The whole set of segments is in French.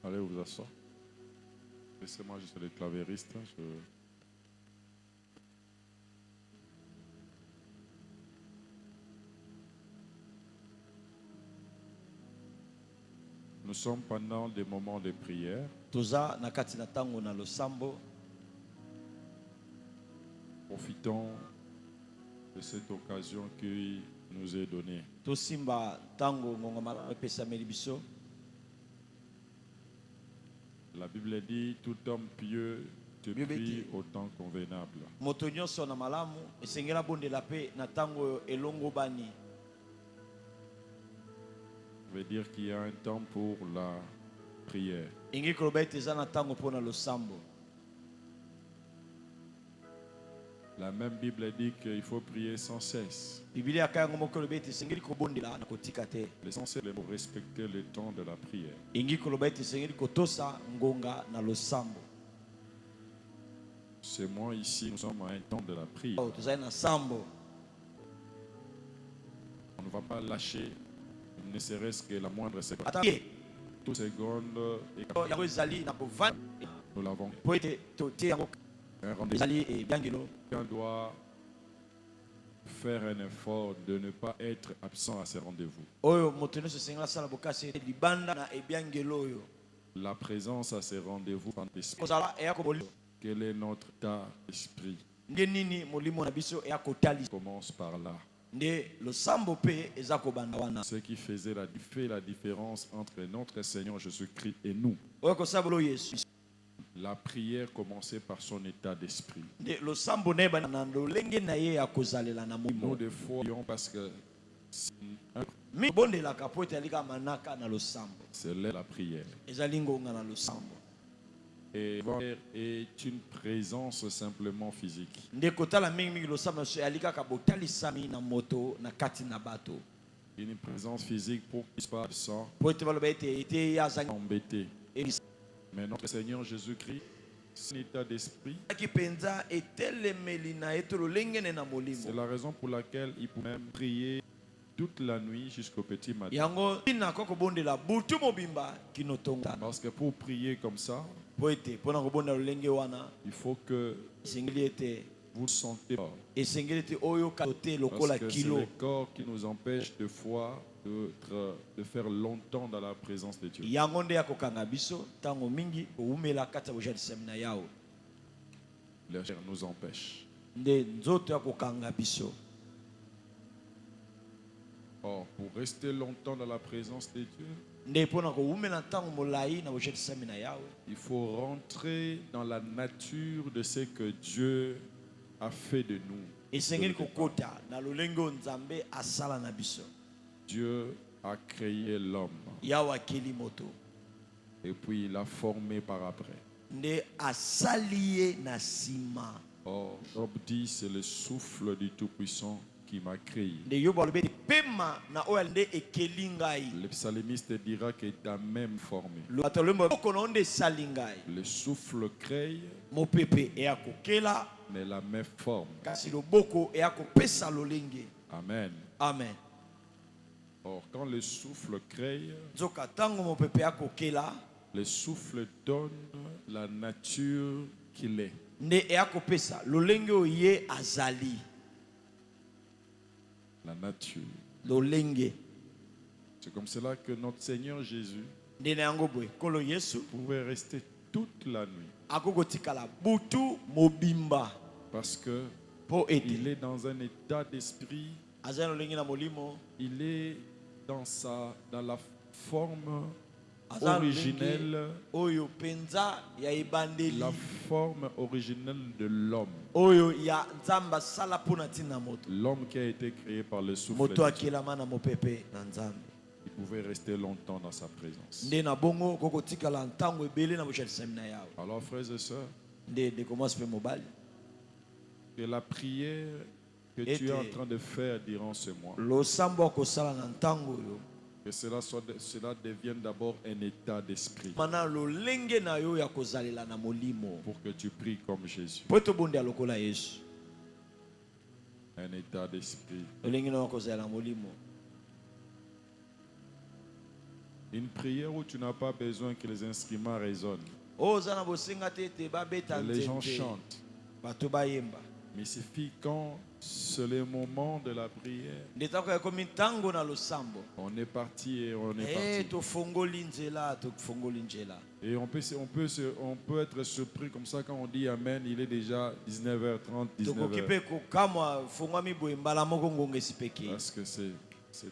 Allez vous asseoir. Laissez-moi juste le clavériste. Nous sommes pendant des moments de prière. Toza na kati na tango na losambo. Profitons de cette occasion qu'il nous est donnée. Tosimba tango ngongoma pesa melibiso. La Bible dit tout homme pieux te prie au temps convenable. Moto nyonso na malamu esengela bondela pe na tango elongo bani. Ça veut dire qu'il y a un temps pour la prière. Ingi kolobete za na tango pona losambo. La même Bible dit qu'il faut prier sans cesse. Biblia kaya ngomo kolobete sengeli ko bondela na kotika te. L'essentiel est de respecter le temps de la prière. Ingi kolobete sengeli ko tosa ngonga na losambo. C'est moi ici, nous sommes à un temps de la prière. Oh, toza na sambo. On ne va pas lâcher, ne serait-ce que la moindre seconde. Attendez. Toute seconde, et nous l'avons. Un rendez-vous. On doit faire un effort de ne pas être absent à ces rendez-vous. La présence à ces rendez-vous en esprit. Quel est notre état d'esprit? Commence par là. Ce qui fait la différence entre notre Seigneur Jésus-Christ et nous. La prière commençait par son état d'esprit. Nous, des fois, parce que c'est la prière. Et est une présence simplement physique. Une présence physique pour qu'il soit absent, embêté. Mais notre Seigneur Jésus-Christ, son état d'esprit, c'est la raison pour laquelle il peut même prier toute la nuit jusqu'au petit matin. Parce que pour prier comme ça, il faut que vous sentez fort. Parce que c'est le corps qui nous empêche de foi de faire longtemps dans la présence de Dieu. La chair nous empêche. Or, pour rester longtemps dans la présence de Dieu, il faut rentrer dans la nature de ce que Dieu a fait de nous. Dieu a créé l'homme. Et puis il l'a formé par après. Or, Job dit, c'est le souffle du Tout-Puissant qui m'a créé. Le psalmiste dira qu'il t'a même formé. Le souffle crée, mais la main forme. Amen. Amen. Or, quand le souffle crée, le souffle donne la nature qu'il est. La nature. C'est comme cela que notre Seigneur Jésus pouvait rester toute la nuit. Parce que il est dans un état d'esprit. Il est dans la forme originelle, la forme originelle de l'homme. L'homme qui a été créé par le souffle de Dieu. Il pouvait rester longtemps dans sa présence. Alors, frères et sœurs, que la prière que tu es en train de faire durant ce mois, que cela devienne d'abord un état d'esprit. Pour que tu pries comme Jésus. Un état d'esprit. Une prière où tu n'as pas besoin que les instruments résonnent. Que les gens chantent. Mais il suffit quand c'est le moment de la prière. On est parti et on est parti. Et on peut être surpris comme ça quand on dit Amen, il est déjà 19h30, 19h. Parce que c'est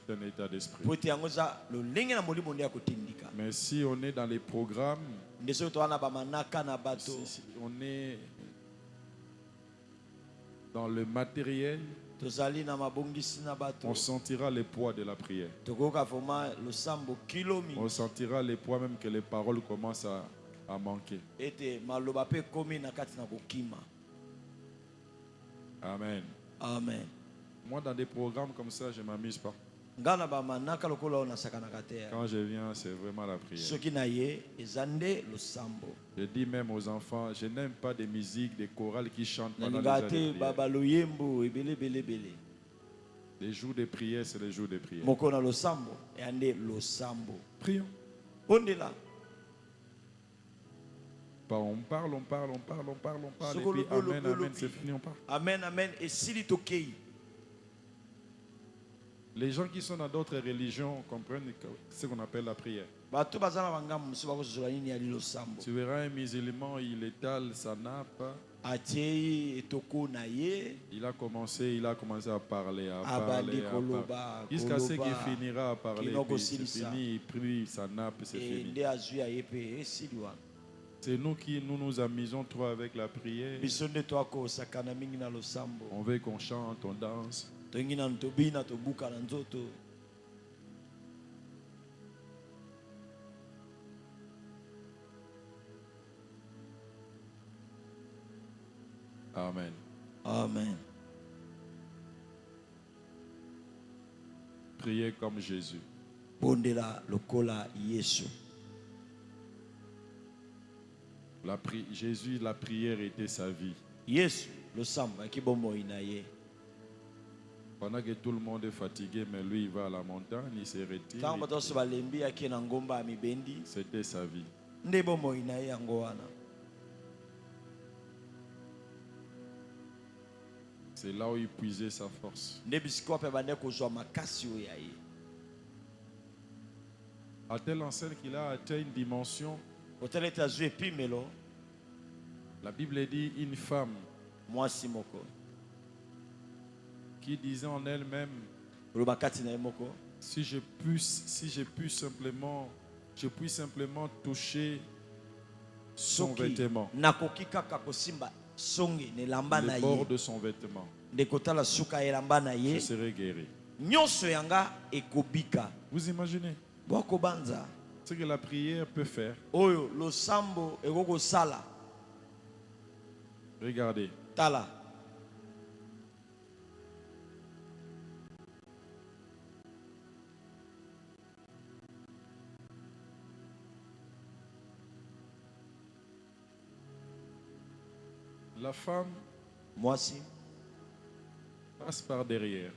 un état d'esprit. Mais si on est dans les programmes, si on est dans le matériel, on sentira le poids de la prière. On sentira le poids même que les paroles commencent à manquer. Amen. Amen. Moi, dans des programmes comme ça, je ne m'amuse pas. Quand je viens, c'est vraiment la prière. Je dis même aux enfants, je n'aime pas des musiques, des chorales qui chantent pendant les heures de prière. Les jours de prière, c'est les jours de prière. Prions. On parle. Et puis Amen, Amen, c'est fini, on parle. Amen, Amen. Et si les gens qui sont dans d'autres religions comprennent ce qu'on appelle la prière. Tu verras un musulman, il étale sa nappe. Il a commencé à parler, jusqu'à ce qu'il finira à parler. C'est fini, il prie sa nappe, c'est fini. C'est nous qui nous amusons trop avec la prière. On veut qu'on chante, on danse. Amen. Amen. Priez comme Jésus. Jésus, la prière était sa vie. Pendant que tout le monde est fatigué, mais lui il va à la montagne, il se retire. C'était sa vie. C'est là où il puisait sa force. À telle enseigne qu'il a atteint une dimension. La Bible dit une femme qui disait en elle-même, si je puis simplement toucher son vêtement, le bord de son vêtement, je serai guéri. Vous imaginez ce que la prière peut faire? Regardez. La femme passe par derrière.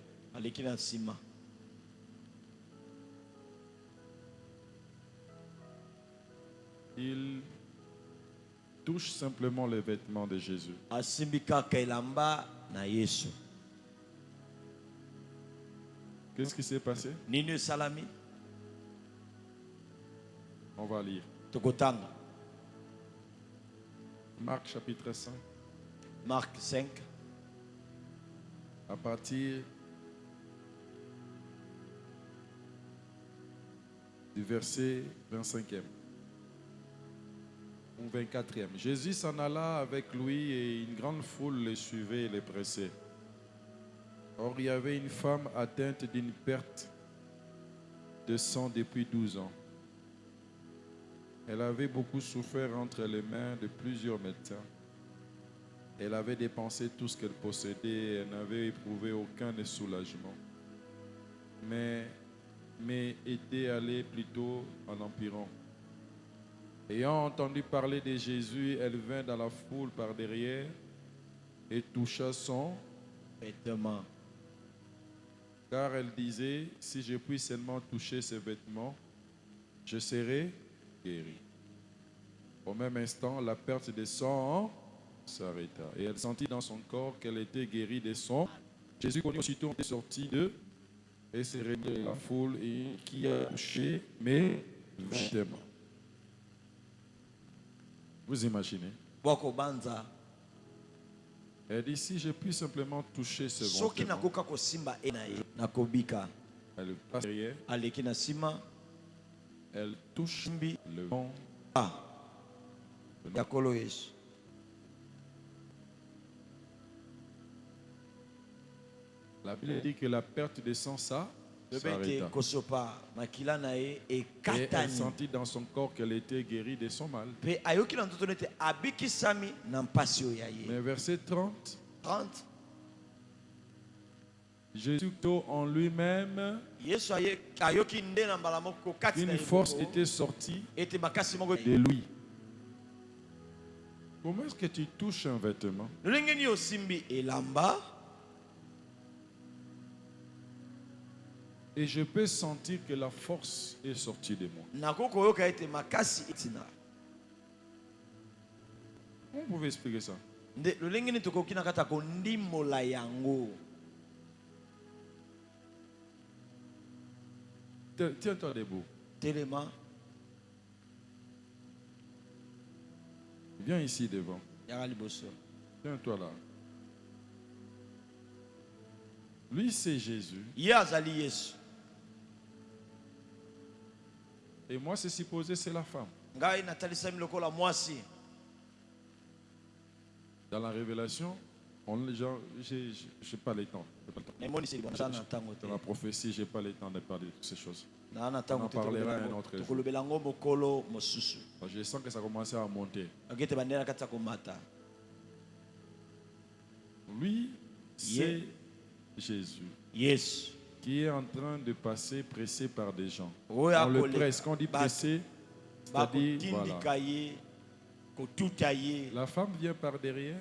Il touche simplement les vêtements de Jésus. Qu'est-ce qui s'est passé? On va lire. Marc chapitre 5. Marc 5. À partir du verset 25e ou 24e. Jésus s'en alla avec lui et une grande foule le suivait et le pressait. Or, il y avait une femme atteinte d'une perte de sang depuis 12 ans. Elle avait beaucoup souffert entre les mains de plusieurs médecins. Elle avait dépensé tout ce qu'elle possédait et elle n'avait éprouvé aucun soulagement. Mais était allée plutôt en empirant. Ayant entendu parler de Jésus, elle vint dans la foule par derrière et toucha son vêtement. Car elle disait, si je puis seulement toucher ses vêtements, je serai guéri. Au même instant, la perte des sang s'arrêta. Et elle sentit dans son corps qu'elle était guérie des sons. Jésus connut aussitôt est sorti d'eux et s'est réuni la foule et qui a touché mes vêtements. Vous imaginez? Elle dit, si je puis simplement toucher ce vêtement, elle passe derrière, elle touche le vent. La Bible dit que la perte de sang, ça s'arrêta. Et elle sentit dans son corps qu'elle était guérie de son mal. Mais verset 30. Jésus en lui-même, une force était sortie de lui. Comment est-ce que tu touches un vêtement? Et je peux sentir que la force est sortie de moi. Comment vous pouvez expliquer ça? Tiens-toi debout. Viens ici devant. Tiens-toi là. Lui, c'est Jésus. Et moi, c'est supposé c'est la femme. Dans la révélation, je n'ai pas le temps. Dans la prophétie, je n'ai pas le temps de parler de toutes ces choses. On en parlera un autre jour. Je sens que ça commence à monter. Lui, c'est Jésus. Qui est en train de passer pressé par des gens. On le presse. Quand on dit pressé, c'est-à-dire voilà. La femme vient par derrière.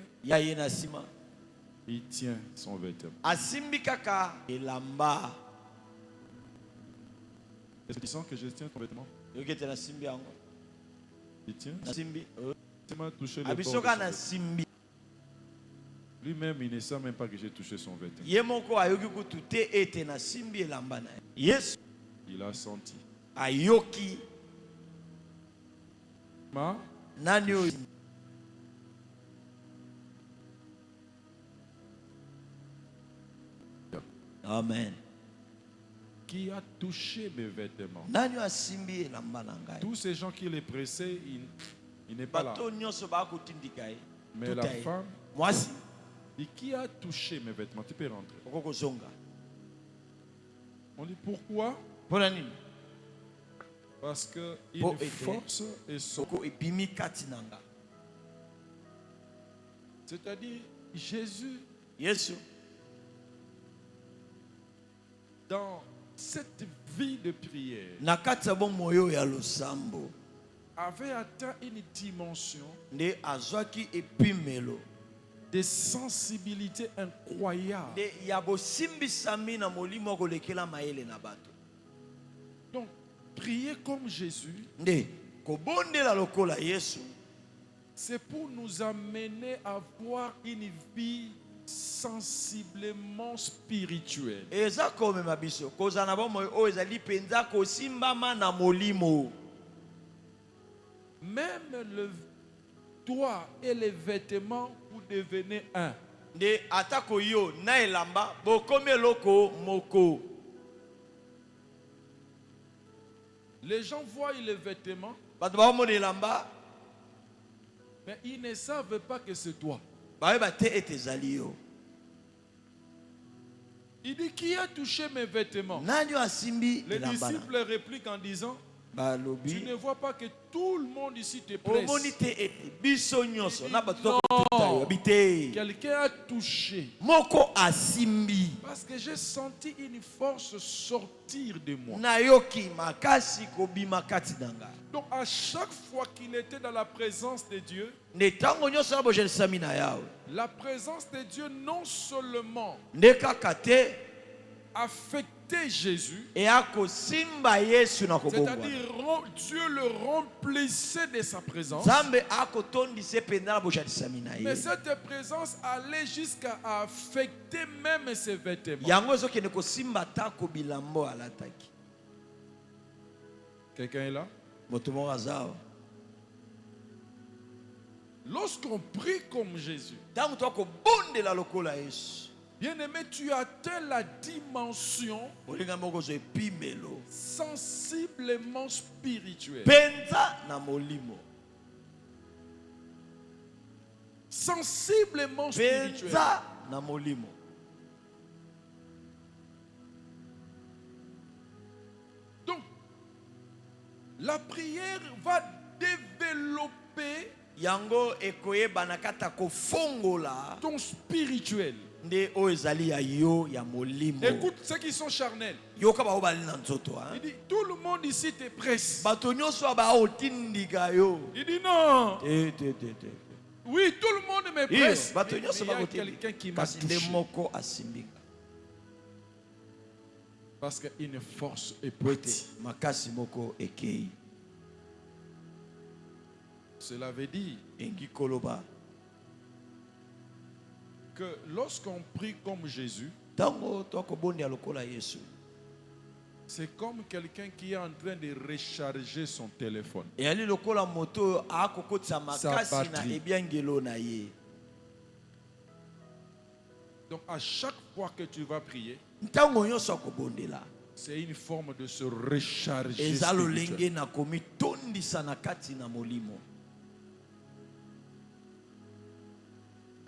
Il tient son vêtement. Est-ce que tu sens que je tiens ton vêtement? Il tient. Tu m'as touché le corps. Lui-même, il ne sait même pas que j'ai touché son vêtement. Il a senti. Amen. Qui a touché mes vêtements? Tous ces gens qui les pressaient, il n'est pas là. Mais la femme, et qui a touché mes vêtements? Tu peux rentrer. On dit pourquoi? Parce que une force est sortie. C'est-à-dire Jésus, dans cette vie de prière, avait atteint une dimension de sensibilité incroyable. Donc, prier comme Jésus, c'est pour nous amener à avoir une vie sensiblement spirituelle. Même le doigt et les vêtements, vous devenez un. Les gens voient les vêtements, mais ils ne savent pas que c'est toi. Il dit, qui a touché mes vêtements? Les disciples répliquent en disant, tu ne vois pas que tout le monde ici te presse. Non, quelqu'un a touché. Parce que j'ai senti une force sortir de moi. Donc à chaque fois qu'il était dans la présence de Dieu, la présence de Dieu non seulement affectait portait Jésus, c'est-à-dire Dieu le remplissait de sa présence. Mais cette présence allait jusqu'à affecter même ses vêtements. Quelqu'un est là? Lorsqu'on prie comme Jésus, bien-aimé, tu atteins la dimension sensiblement spirituelle. Sensiblement spirituelle. Donc, la prière va développer ton spirituel. Écoute ceux qui sont charnels. Il dit, tout le monde ici te presse. Il dit non. Oui, tout le monde me presse. Mais il y a quelqu'un qui m'a touché. Parce qu'une force est petite. Cela veut dire que lorsqu'on prie comme Jésus, c'est comme quelqu'un qui est en train de recharger son téléphone. Sa batterie. Donc à chaque fois que tu vas prier, c'est une forme de se recharger spirituellement.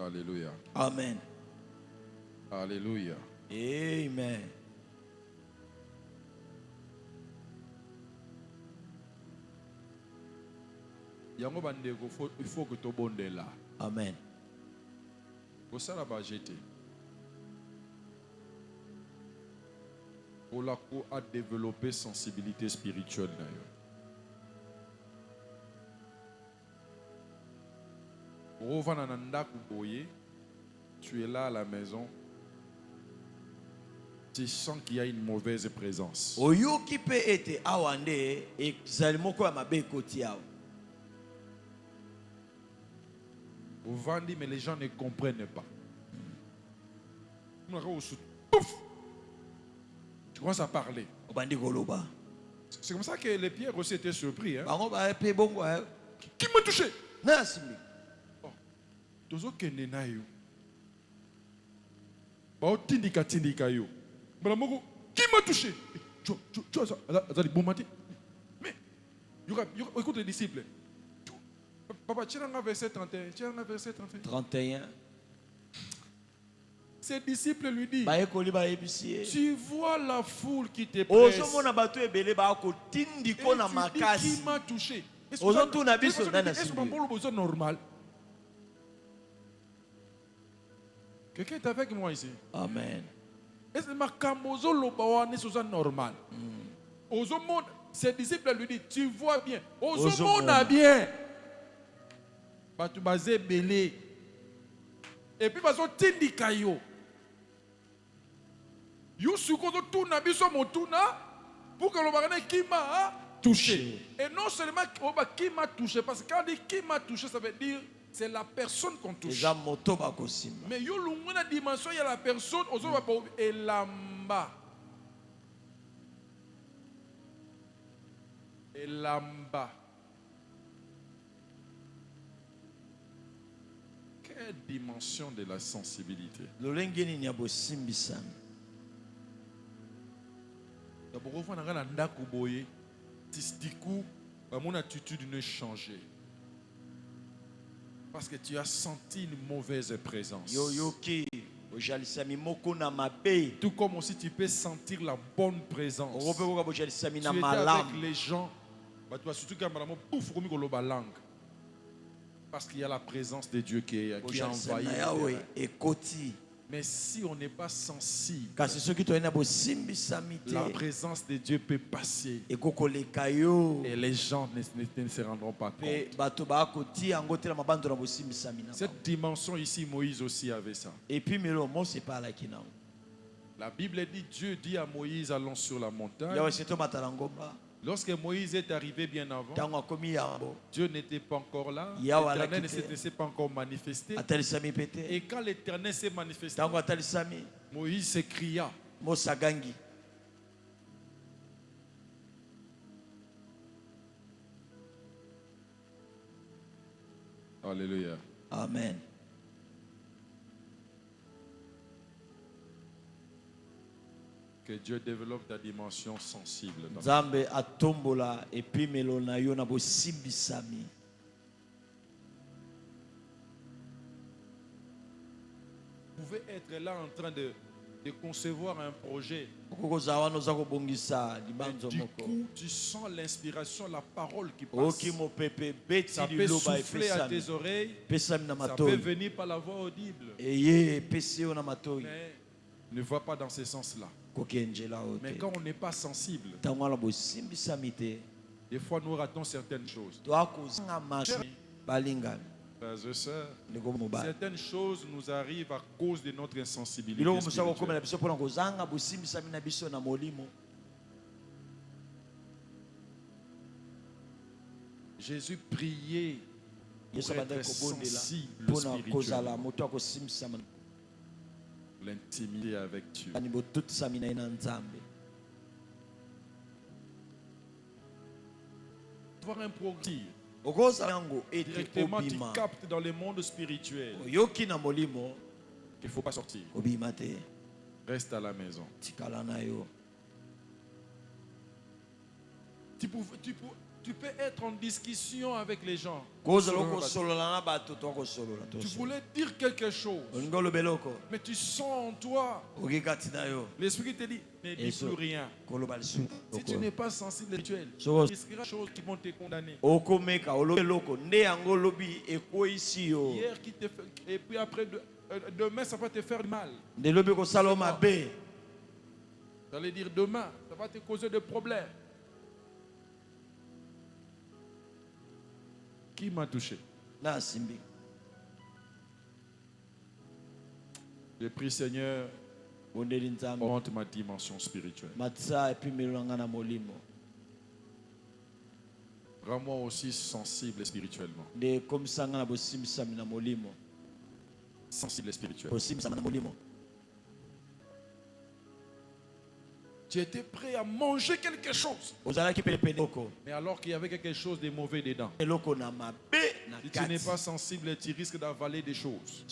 Alléluia. Amen. Alléluia. Amen. Il faut que tu bondes là. Amen. Pour ça, là-bas, j'étais. Pour la cour à développer sensibilité spirituelle d'ailleurs. Tu es là à la maison, tu sens qu'il y a une mauvaise présence. Au Vandi, mais les gens ne comprennent pas. Tu commences à parler. C'est comme ça que les pierres aussi étaient surpris. Hein? Qui m'a touché? Tozo kende na yo. Ba otindika tindika yo. Bala moko qui m'a touché? Tu ça bon matin. Mais écoute les disciples. Papa, tu as verset 31. Tu as verset 31. Ses disciples lui disent, tu vois la foule qui te presse. Et tu dis qui m'a touché? Est-ce que normal? Quelqu'un est avec moi ici? Amen. Est-ce que ma camozo lobawane c'est normal? Ozomon, ses disciples lui disent, tu vois bien. Ozomon a bien. Batu bazé belé. Et puis bazo tindika yo. Yo sukozo tuna biso motuna pour que l'obagane qui m'a touché. Et non seulement qui m'a touché, parce que quand on dit qui m'a touché, ça veut dire c'est la personne qu'on touche. Mais yo l'unguna dimension il y a la personne aux autres et lamba. Et lamba. Quelle dimension de la sensibilité. D'abord, on a un ndako boye, tistiku, mon attitude ne changer. Parce que tu as senti une mauvaise présence. Tout comme aussi tu peux sentir la bonne présence. Tu étais avec les gens, surtout quand la langue. Parce qu'il y a la présence de Dieu qui a envahi. Mais si on n'est pas sensible, la présence de Dieu peut passer. Et les gens ne se rendront pas compte. Cette dimension ici, Moïse aussi avait ça. La Bible dit, Dieu dit à Moïse, allons sur la montagne. Lorsque Moïse est arrivé bien avant, Dieu n'était pas encore là, l'Éternel ne s'était pas encore manifesté. Et quand l'Éternel s'est manifesté, Moïse s'écria. Alléluia. Amen. Que Dieu développe ta dimension sensible. Nzambe atombola epimelo na yo na bosimbisami. Vous pouvez être là en train de concevoir un projet. Du coup, tu sens l'inspiration, la parole qui passe. Ça peut souffler à tes oreilles. Ça peut venir par la voix audible. Mais ne va pas dans ce sens-là. Mais quand on n'est pas sensible, des fois nous ratons certaines choses. Frères et sœurs, certaines choses nous arrivent à cause de notre insensibilité spirituelle. Jésus priait pour être sensible spirituellement. L'intimité avec Dieu. Voir un progrès. Directement, tu captes dans le monde spirituel. Il ne faut pas sortir. Reste à la maison. Tu peux être en discussion avec les gens. Tu voulais dire quelque chose, mais tu sens en toi, l'esprit te dit, ne dis plus rien. Si tu n'es pas sensible spirituel, il y a des choses qui vont te condamner. Hier qui te fait, et puis après demain ça va te faire mal. Ça veut dire demain, ça va te causer des problèmes. Qui m'a touché? Je prie, Seigneur, augmente ma dimension spirituelle. Rends-moi aussi sensible spirituellement. Sensible spirituellement. Tu étais prêt à manger quelque chose. Mais alors qu'il y avait quelque chose de mauvais dedans. Si tu n'es pas sensible, tu risques d'avaler des choses.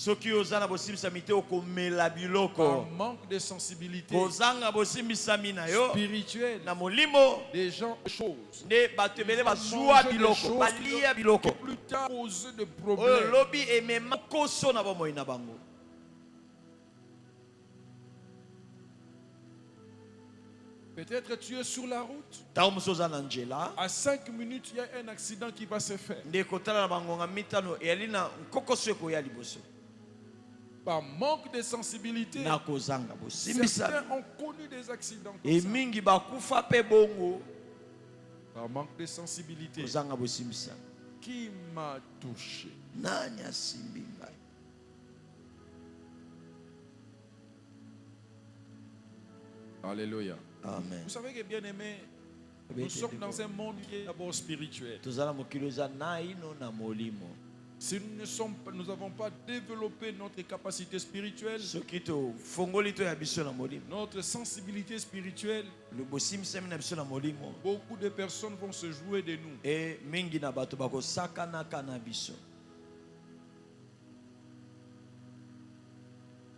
Par manque de sensibilité spirituelle, des gens, choses. Plus tard, cause de problèmes. Peut-être tu es sur la route. À 5 minutes, il y a un accident qui va se faire. Par manque de sensibilité, certains ont connu des accidents comme ça. Par manque de sensibilité, qui m'a touché? Alléluia. Amen. Vous savez que bien aimé, nous sommes dans un monde qui est d'abord spirituel. Si nous n'avons pas développé notre capacité spirituelle, notre sensibilité spirituelle, beaucoup de personnes vont se jouer de nous.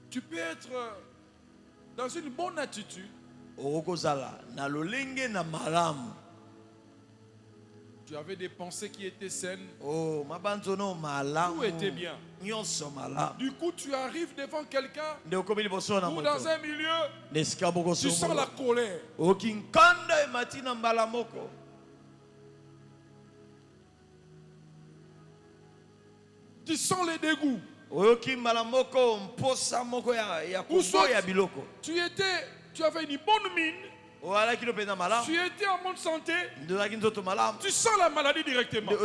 Tu peux être dans une bonne attitude. Tu avais des pensées qui étaient saines. Tout était bien. Du coup, tu arrives devant quelqu'un ou dans un milieu, tu sens la colère. Tu sens les dégoûts. Ou soit tu avais une bonne mine. Tu étais en bonne santé. Tu sens la maladie directement. Mais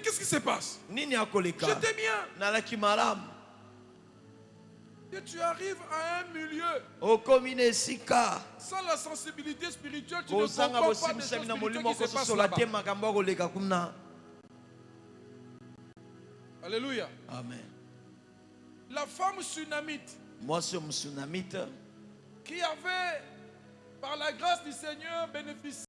qu'est-ce qui se passe? J'étais bien. que tu arrives à un milieu sans la sensibilité spirituelle, tu ne comprends pas des choses spirituelles qui se passent là-bas. Alléluia. Amen. La femme sunamite qui avait, par la grâce du Seigneur, bénéficié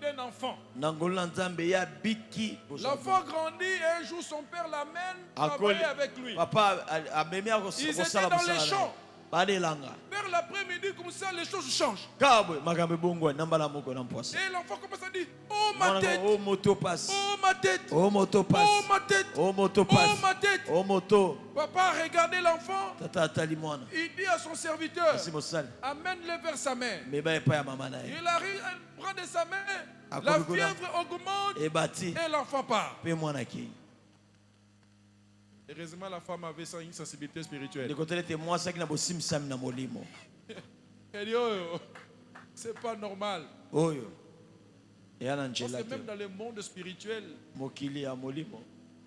d'un enfant. L'enfant grandit et un jour son père l'amène travailler avec lui. Ils étaient dans les champs. Vers l'après-midi, comme ça, les choses changent. Et l'enfant commence à dire: oh ma tête, oh ma tête, oh ma tête, oh ma tête, oh ma tête. Papa a regardé l'enfant. Il dit à son serviteur: amène-le vers sa mère. Il arrive, elle prend de sa main, la fièvre augmente et l'enfant part. Heureusement, la femme avait une sensibilité spirituelle. Elle dit: oh, c'est pas normal. Parce que même dans le monde spirituel,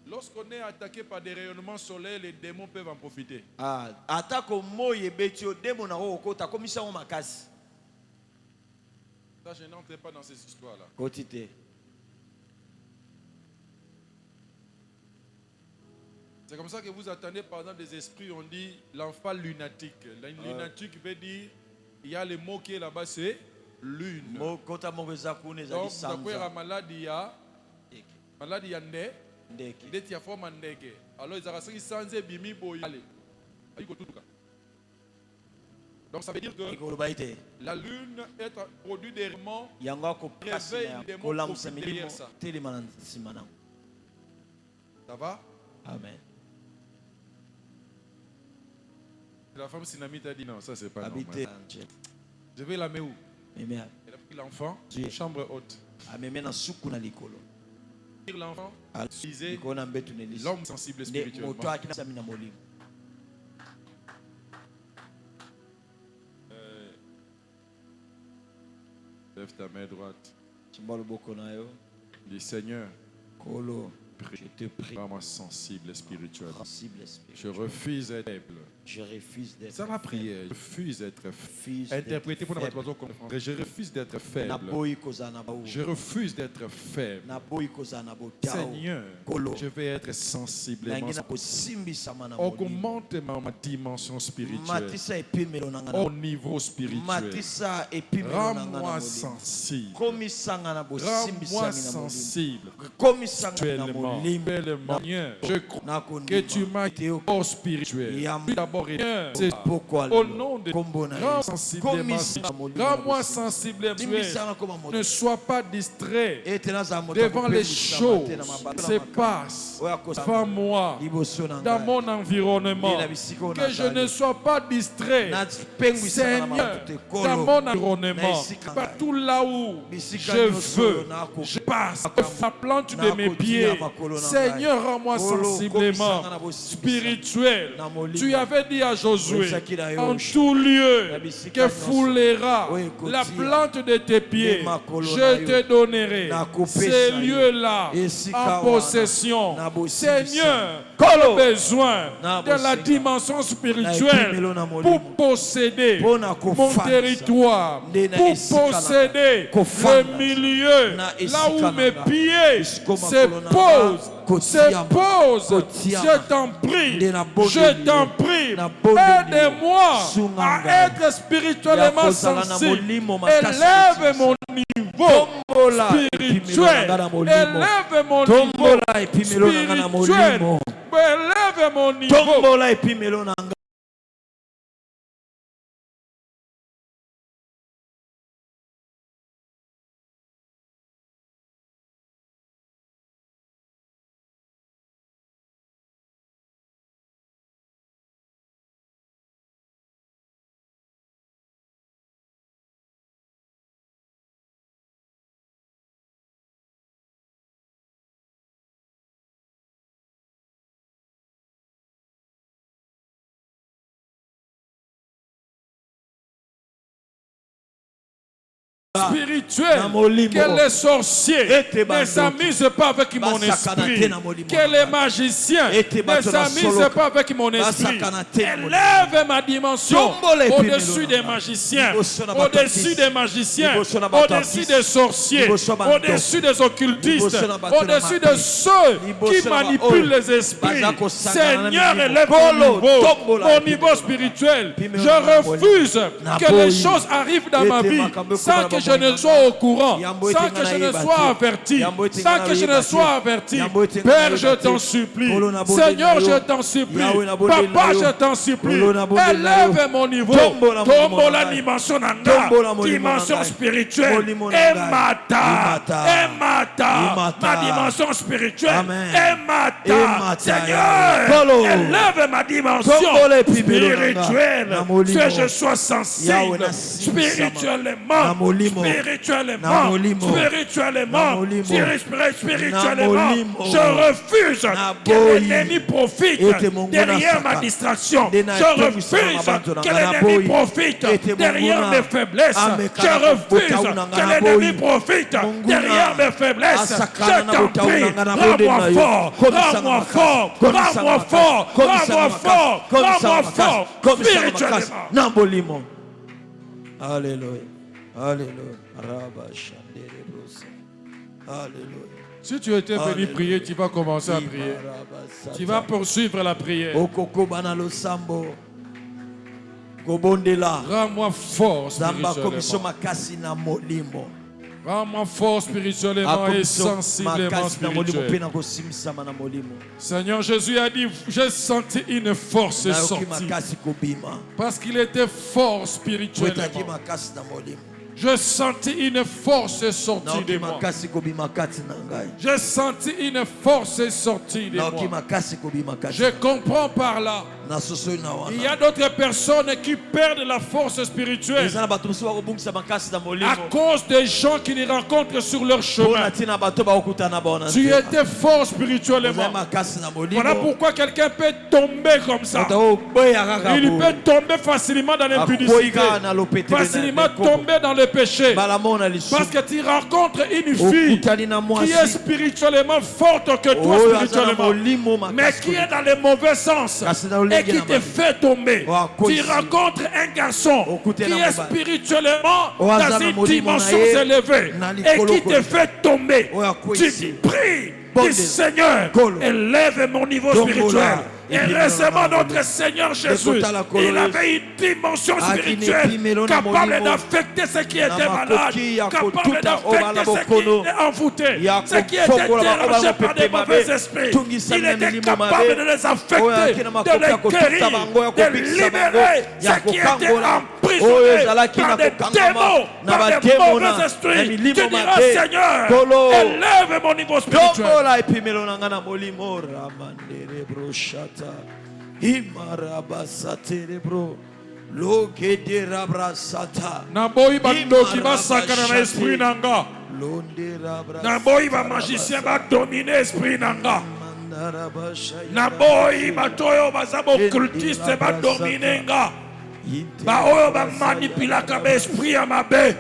lorsqu'on est attaqué par des rayonnements solaires, les démons peuvent en profiter. Ça, je n'entre pas dans ces histoires-là. C'est comme ça que vous attendez, par exemple, des esprits, on dit l'enfant lunatique. Lunatique veut dire, il y a le mot qui est là-bas, c'est lune. Donc, d'après la maladie, il y a ne, dès y a forme ndege. Alors, ils ont rassemblé sans bimi boyale. Donc, ça veut dire que la lune est un produit d'errement qui réveille les démons derrière ça. Ça va? Amen. La femme synamite a dit: non, ça c'est pas normal. Je vais la mettre où? Elle a pris l'enfant, chambre haute. L'enfant, l'homme sensible spirituellement. Lève ta main droite. Dis: Seigneur, je te prie, rends-moi sensible spirituellement. Je refuse d'être faible. C'est la prière. Je refuse d'être faible. Interprétez pour notre oiseau comme français. Je refuse d'être faible. Je refuse d'être faible. Seigneur, je vais être sensiblement. Augmente ma dimension spirituelle. Au niveau spirituel. Rends-moi sensible. Rends-moi sensible. Spirituellement. belle manière. Je crois que tu m'as été au corps spirituel. Puis d'abord, c'est au nom de rends-moi sensible et ne sois pas distrait devant les choses qui se passent devant moi, dans mon environnement. Que je ne sois pas distrait, Seigneur, dans mon environnement. Partout là où je veux, je passe la plante de mes pieds. Seigneur, rends-moi sensiblement spirituel. Tu avais dit à Josué, en tout lieu que foulera la plante de tes pieds, je te donnerai ces lieux-là en possession. Seigneur, j'ai besoin de la dimension spirituelle pour posséder mon territoire, pour posséder le milieu, là où mes pieds se posent. Je t'en prie, aide-moi à être spirituellement sensible. Élève mon niveau spirituel. Élève mon niveau spirituel. Élève mon niveau. Spirituel, que les sorciers ne s'amusent pas avec mon esprit, que les magiciens ne s'amusent pas avec mon esprit. Élève ma dimension au-dessus des magiciens, au-dessus des magiciens, au-dessus des sorciers, au-dessus des occultistes, au-dessus de ceux qui manipulent les esprits. Seigneur, élève mon niveau spirituel. Je refuse que les choses arrivent dans ma vie sans que je ne sois au courant, sans que je ne sois averti, sans que je ne sois averti. Père, je t'en supplie. Seigneur, je t'en supplie. Papa, je t'en supplie. Élève mon niveau. Tombe la dimension spirituelle. Emata. Ma dimension spirituelle. Emata. Seigneur, élève ma dimension spirituelle. Que je sois sensible spirituellement. Spirituellement, je refuse que l'ennemi profite derrière ma distraction. Je refuse que l'ennemi profite derrière mes faiblesses. Je refuse que l'ennemi profite derrière mes faiblesses. Je t'en prie, rends-moi fort, rends-moi fort, rends-moi fort, rends-moi fort, rends-moi fort, spirituellement. Alléluia. Alléluia. Alléluia. Si tu étais venu prier, tu vas commencer à prier. Tu vas poursuivre la prière. Rends-moi fort spirituellement. Rends-moi fort spirituellement et sensiblement spirituel. Seigneur Jésus a dit, j'ai senti une force sortir. Parce qu'il était fort spirituellement. Je sentis une force sortie de moi. Je sentis une force sortie de moi. Je comprends par là. Il y a d'autres personnes qui perdent la force spirituelle à cause des gens qui les rencontrent sur leur chemin. Tu étais fort spirituellement. Voilà pourquoi quelqu'un peut tomber comme ça. Il peut tomber facilement dans l'impudicité, facilement tomber dans le péché, parce que tu rencontres une fille qui est spirituellement forte que toi spirituellement, mais qui est dans le mauvais sens et qui te fait tomber. Tu rencontres un garçon qui est spirituellement dans une dimension élevée et qui te fait tomber. Tu pries Dis Seigneur, élève mon niveau spirituel. Et récemment, notre Seigneur Jésus, il avait une dimension spirituelle capable d'affecter ce qui était malade, capable d'affecter ce qui était envoûté, ce qui était dérangé par des mauvais esprits. Il était capable de les affecter, de les guérir, de libérer ce qui était emprisonné par des démons, par des mauvais esprits. Tu diras, Seigneur, élève mon niveau spirituel. Naboyi bandoki basakana na esprit nanga. Naboyi ba magicien ba dominer esprit nanga. Naboyi batoyo bazabo occultiste ba dominer nga. Ba oyo ba manipulaka ba esprit ya mabe.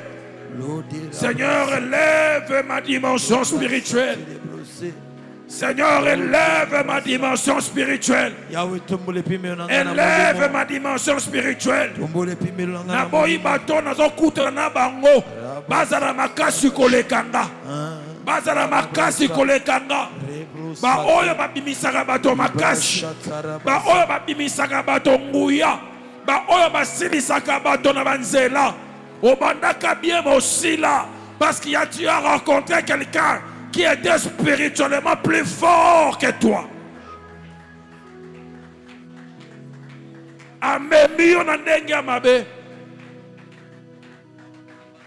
Seigneur, élève ma dimension spirituelle. Seigneur, élève ma dimension spirituelle. Élève ma dimension spirituelle. Naboyi bato nazokuta na bango. Bazara makasi kolekanga. Bazara makasi kolekanga. Ba oyo babimisaka bato makasi. Ba oyo babimisaka bato nguya. Ba oyo basilisaka bato na banzela. Obandaka bien aussi là. Parce qu'il y a tu as rencontré quelqu'un qui était spirituellement plus fort que toi.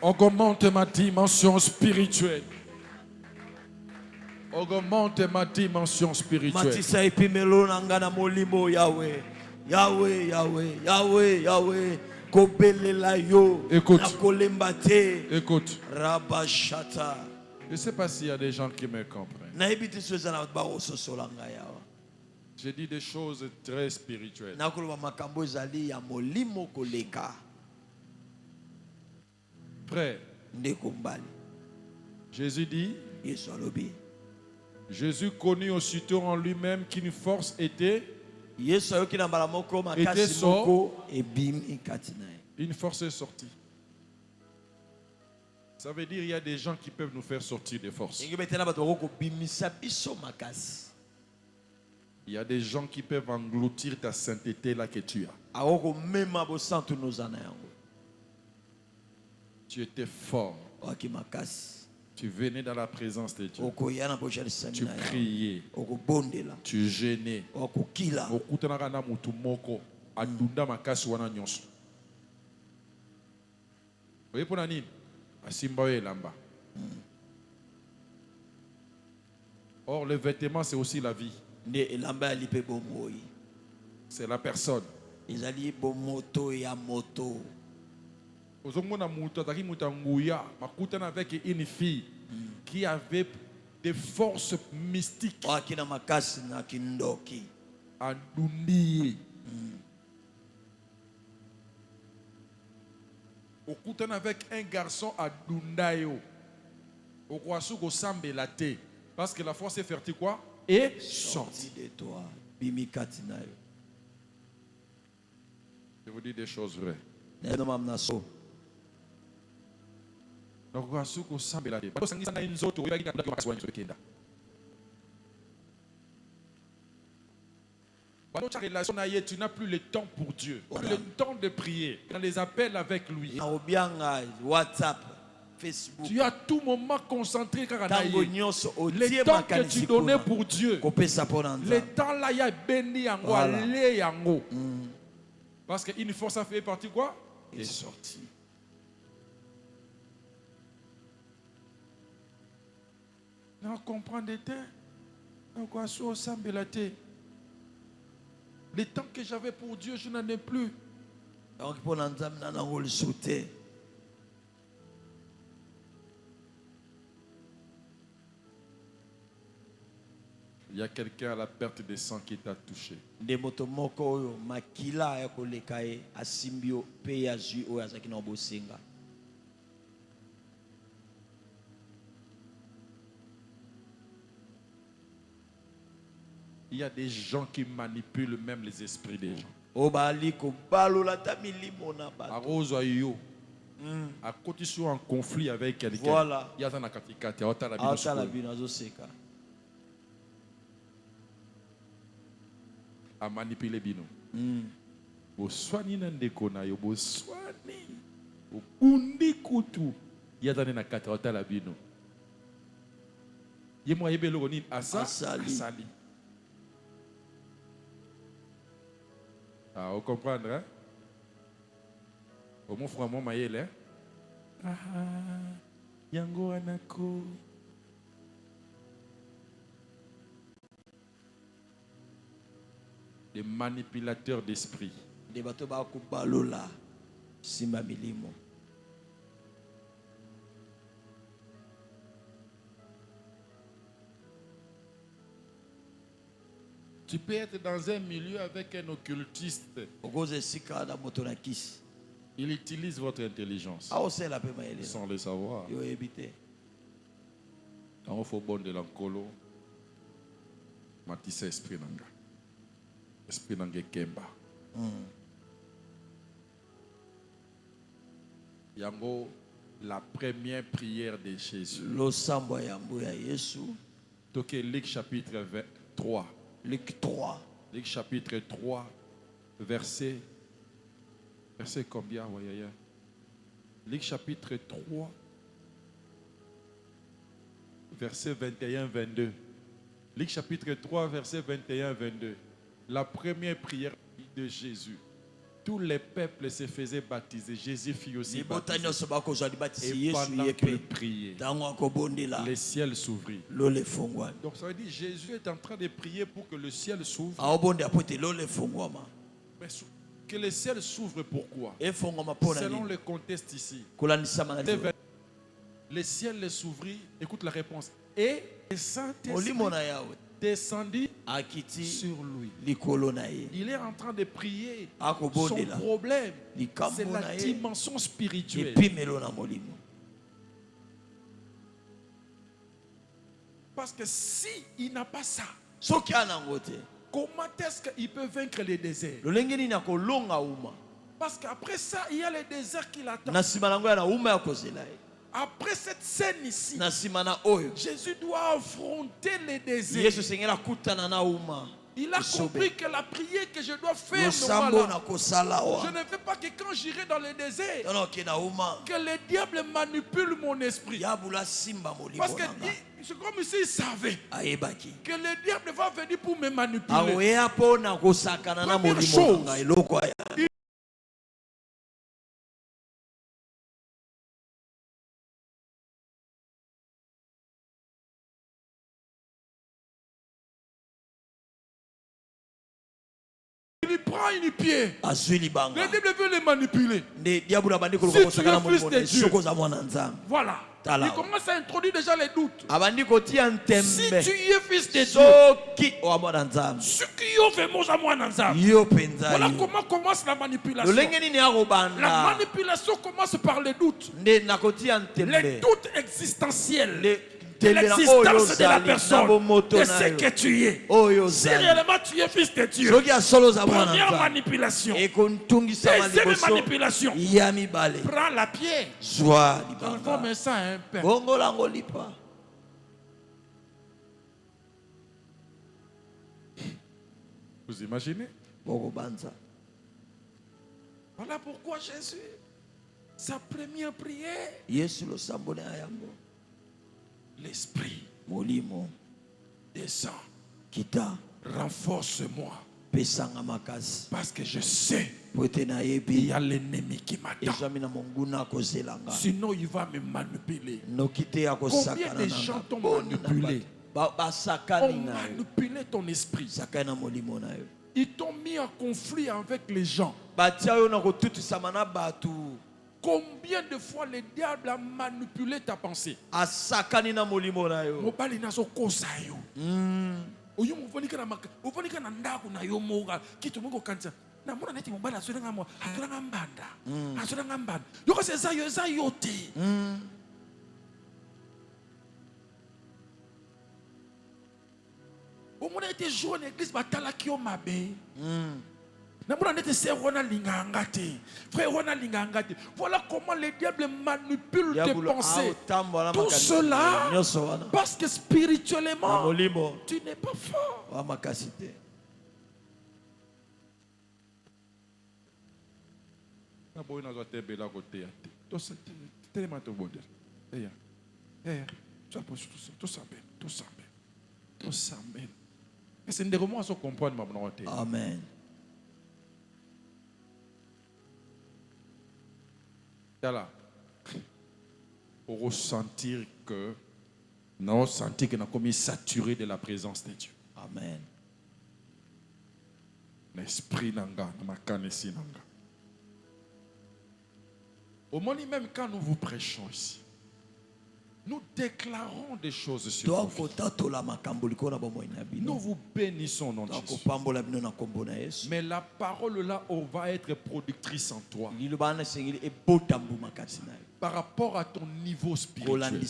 Augmente ma dimension spirituelle. Augmente ma dimension spirituelle. Écoute. Écoute. Je ne sais pas s'il y a des gens qui me comprennent. J'ai dit des choses très spirituelles. Frère, Jésus dit, Jésus connut aussitôt en lui-même qu'une force était une force est sortie. Ça veut dire qu'il y a des gens qui peuvent nous faire sortir des forces. Il y a des gens qui peuvent engloutir ta sainteté là que tu as. Tu étais fort. Tu venais dans la présence de Dieu. Tu priais. Tu gênais. Or, le vêtement, c'est aussi la vie. C'est la personne. Avec une fille qui avait des forces mystiques. Avec un garçon à Dundayo. Parce que la force est fertile quoi? Et sortie de toi. Je vous dis des choses vraies. Tu n'as plus le temps pour Dieu, plus le temps de prier. Dans les appels avec lui. WhatsApp, Facebook. Tu as tout moment concentré. Le temps que tu donnais pour Dieu. Le temps là, il y a béni yango, allé yango. Parce qu'une force a fait partie quoi? Est sortie. On comprend des temps. Le temps que j'avais pour Dieu, je n'en ai plus. Il y a quelqu'un à la perte de sang qui t'a touché. Il y a des gens qui manipulent même les esprits des gens. À côté tu sois en conflit avec quelqu'un. Voilà. Il y a un a manipulé bino. Boswani na ndeko na yo boswani. Undi kutu yadane na katrota la bino. Yemo yebe logo ni asali. Ah, vous comprenez, hein? Au mon frère, mon maïel, hein? Ah, yango anako. Des manipulateurs d'esprit. Des bateaux ba kubalola simba milimo. Tu peux être dans un milieu avec un occultiste. Il utilise votre intelligence sans le savoir. Quand il faut bon de l'encolo, matisse esprit nanga. Esprit nanga kemba. Yango, la première prière de Jésus. Donc, Luc chapitre 3. Luc 3. Luc chapitre 3, verset combien, voyez? Luc chapitre 3, verset 21-22. Luc chapitre 3, verset 21-22. La première prière de Jésus. Tous les peuples se faisaient baptiser. Jésus fut aussi baptisé. Et pendant qu'il priait, le ciel s'ouvrit. Donc ça veut dire que Jésus est en train de prier pour que le ciel s'ouvre. Mais que le ciel s'ouvre pourquoi? Selon le contexte ici. Le ciel s'ouvrit. Écoute la réponse. Et le Saint-Esprit descendit sur lui. Il est en train de prier. Son problème, c'est la dimension spirituelle. Parce que si il n'a pas ça, comment est-ce qu'il peut vaincre les déserts? Parce qu'après ça, il y a les déserts qui l'attendent. Après cette scène ici, Jésus doit affronter les déserts. Il a compris que la prière que je dois faire, je ne veux pas que quand j'irai dans le désert, que le diable manipule mon esprit. Parce que c'est comme s'il savait que le diable va venir pour me manipuler. Première chose, il prend une pierre. Le diable veut le manipuler. Si tu es fils de Dieu, voilà. Il commence à introduire déjà les doutes. Si tu es fils de Dieu, ce qui est voilà comment commence la manipulation. La manipulation commence par les doutes. Les doutes existentiels. De l'existence de la personne, de ce que tu es. Si réellement tu es fils de Dieu, première manipulation. Deuxième manipulation. Prends la pierre. Transforme ça en un pain. Vous imaginez? Voilà pourquoi Jésus, sa première prière, l'esprit descend, renforce-moi, parce que je sais il y a l'ennemi qui m'attend. Sinon il va me manipuler. Combien de gens t'ont manipulé? Ont manipulé ton esprit. Ils t'ont mis en conflit avec les gens. Combien de fois le diable a manipulé ta pensée? Voilà comment le diable manipule tes pensées. Tout cela parce que spirituellement tu n'es pas fort. Amen. Pour ressentir que nous sentir que nous sommes saturés de la présence de Dieu. Amen. L'esprit nanga, makanesi nanga. Au moment même quand nous vous prêchons ici, nous déclarons des choses sur vous. Nous vous bénissons non Jésus. Mais la parole là, on va être productrice en toi. Par rapport à ton niveau spirituel.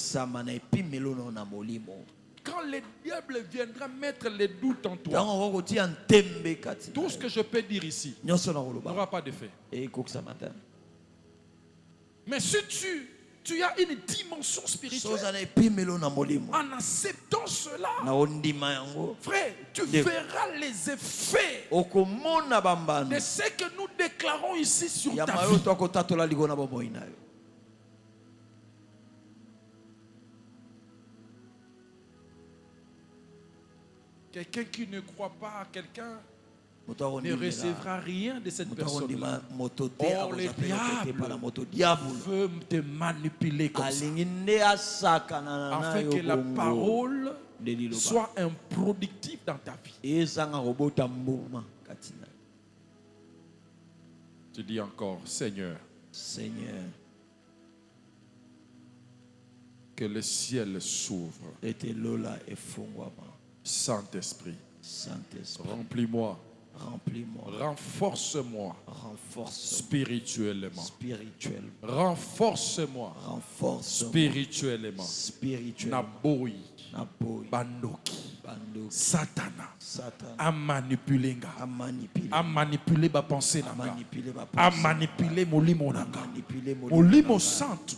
Quand le diable viendra mettre les doutes en toi, tout ce que je peux dire ici n'aura pas d'effet. Mais si tu as une dimension spirituelle, en acceptant cela, frère, tu verras les effets de ce que nous déclarons ici sur ta vie. Quelqu'un qui ne croit pas à quelqu'un ne recevra rien de cette personne. Or, le diable veut te manipuler comme ça, afin que la parole soit improductive dans ta vie. Tu dis encore, Seigneur, que le ciel s'ouvre. Saint-Esprit, remplis-moi. Renforce-moi. Spirituellement. Renforce-moi. Spirituellement. Naboui. Bandoki. Satana. A manipulé. A manipulé ma pensée. A manipulé molimo nanga. Molimo santo.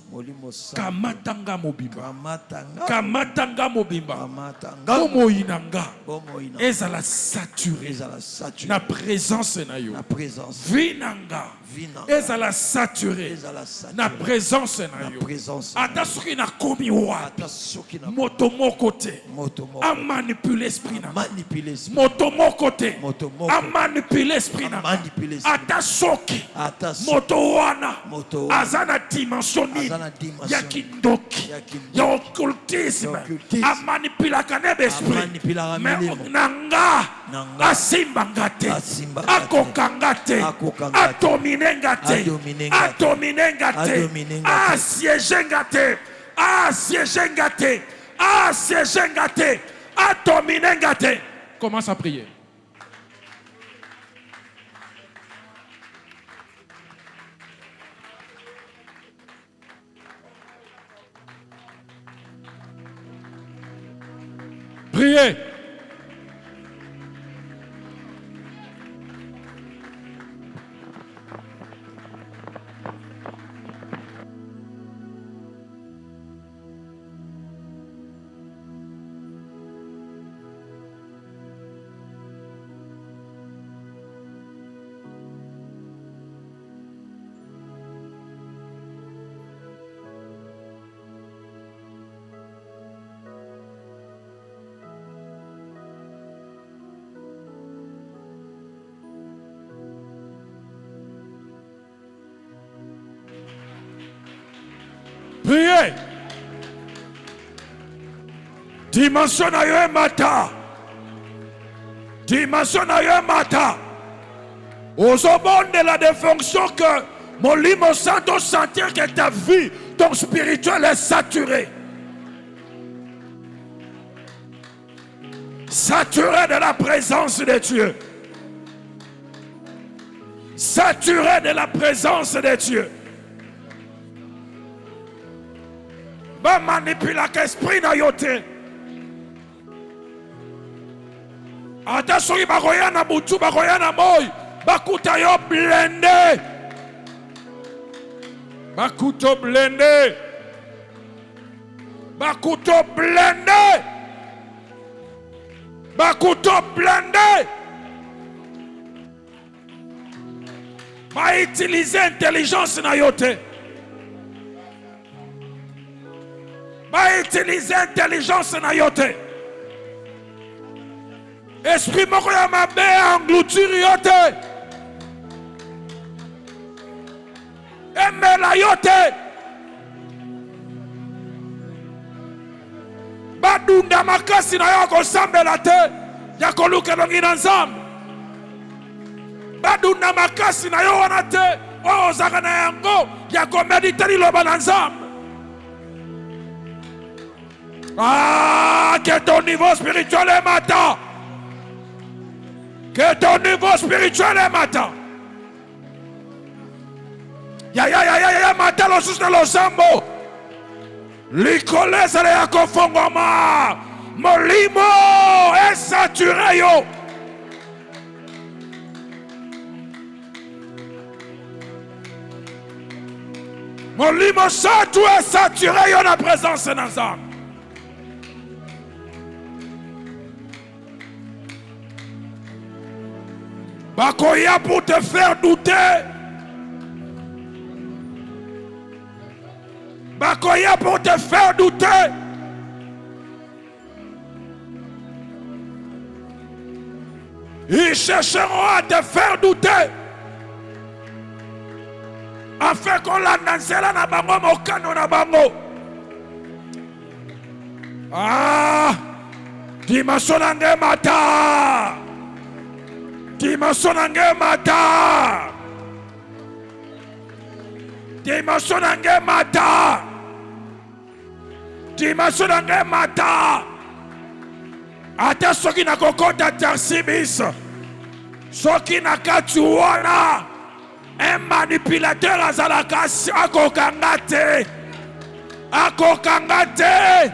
Kamatanga mobimba. Kamatanga mobimba. Momo inanga. Ezala saturé. Na présence na yo. Vinanga. Ezala saturé. Na présence na yo. Atasuki na komi wapi. Moto mo côté. A manipulé l'esprit na. Moto mo côté. A manipulé l'esprit na. Atasoki. Moto wana. Azana dimension ni. Ya kindoki. Ya occultisme. A manipula kanebe esprit. Mais nanga. Asimbangate. Akokangate. Atominengate. Atominengate. Asiegengate. Asiegengate. Asiegengate. Atominengate. Commence à prier. Priez. Priez. Dimension na yo mata. Dimension na yo mata. Ozobonde de la défonction que Molimo Santo sentir que ta vie, ton spirituel est saturé. Saturé de la présence de Dieu. Saturé de la présence de Dieu. Ba manipula qu'esprit na yote. Ata soki bakoya na butu bakoya na moy. Bakuta yo blende. Bakuto blende. Bakuto blende. Bakuto blende. Va utiliser intelligence na yote. Va utiliser intelligence na yote. Esprit moko ya mabe engloutir yote. Emela yote. Badunda makasi na yo kosambela te ya koluka longi na Nzambe. Badunda makasi na yo wana te oyo ozaka na yango ya komedite liloba na Nzambe. Ah, que ton niveau spirituel est matin. Que ton niveau spirituel est matin. Ya matin lo sus de los zambo. Likoleza le yakofongoma. Molimo est saturé yo. Molimo satu est saturé yo na présence na Nzambe. Bakoya pour te faire douter. Bakoya pour te faire douter. Ils chercheront à te faire douter. Afin qu'on la nansela na bango mokano na bango. Ah, dimanche nange mata. Dimanche nange mata. Dimanche nange mata. Dimanche nange mata. Ata soki na kokota Tarsibis. Soki na katuwana. Un manipulateur azalakasi akokangate. Akokangate.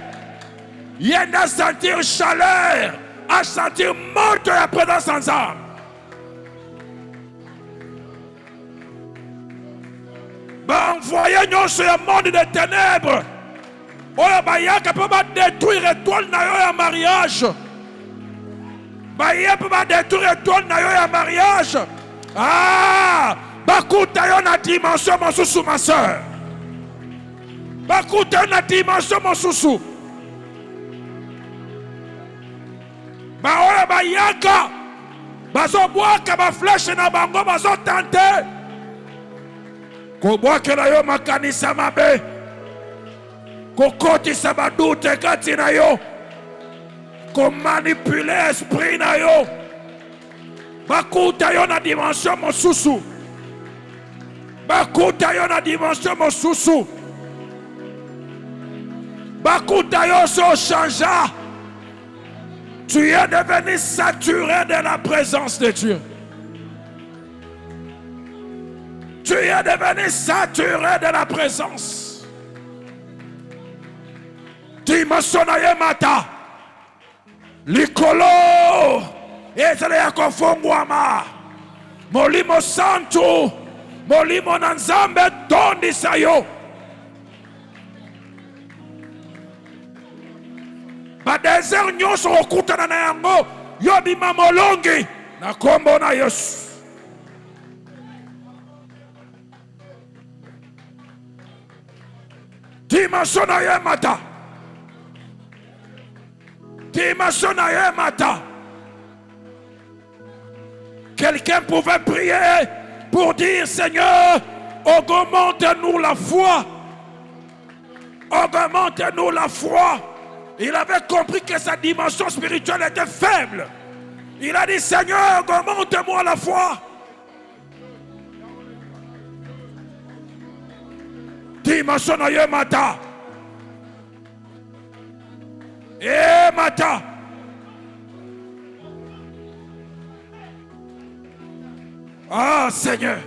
Yenda sentir chaleur. À sentir monte la présence ensemble. Ben envoyez nous sur le monde des ténèbres. Oya bayaka peut pas détruire étoile na yo ya mariage. Bayaka peut pas détruire étoile na yo ya mariage. Ah, bakuta yo na dimension mon sousou ma soeur. Bakuta yo na dimension mon sousou. Ba oya bayaka bazo boaka ba flèche na bango bazo tenter. Ko boaka na yo makanisa mabe. Ko kotisa ba doute kati na yo. Ko manipuler esprit na yo. Bakuta yo na dimension mon sousou. Bakuta yo na dimension mon sousou. Bakuta yo so changea. Tu es devenu saturé de la présence de Dieu. Tu es devenu saturé de la présence. Dimension na ye mata. Likolo. Ezele ya kofungwama. Molimo santu. Molimo na Nzambe tondisa yo. Ba desert nyonso okutana na yango. Yo bima molongi. Na kombo na Yesu. Dimension na ye mata. Dimension na ye mata. Quelqu'un pouvait prier pour dire Seigneur, augmente-nous la foi. Augmente-nous la foi. Il avait compris que sa dimension spirituelle était faible. Il a dit Seigneur, augmente-moi la foi. Dimension na ye mata. Et mata. Ah Seigneur,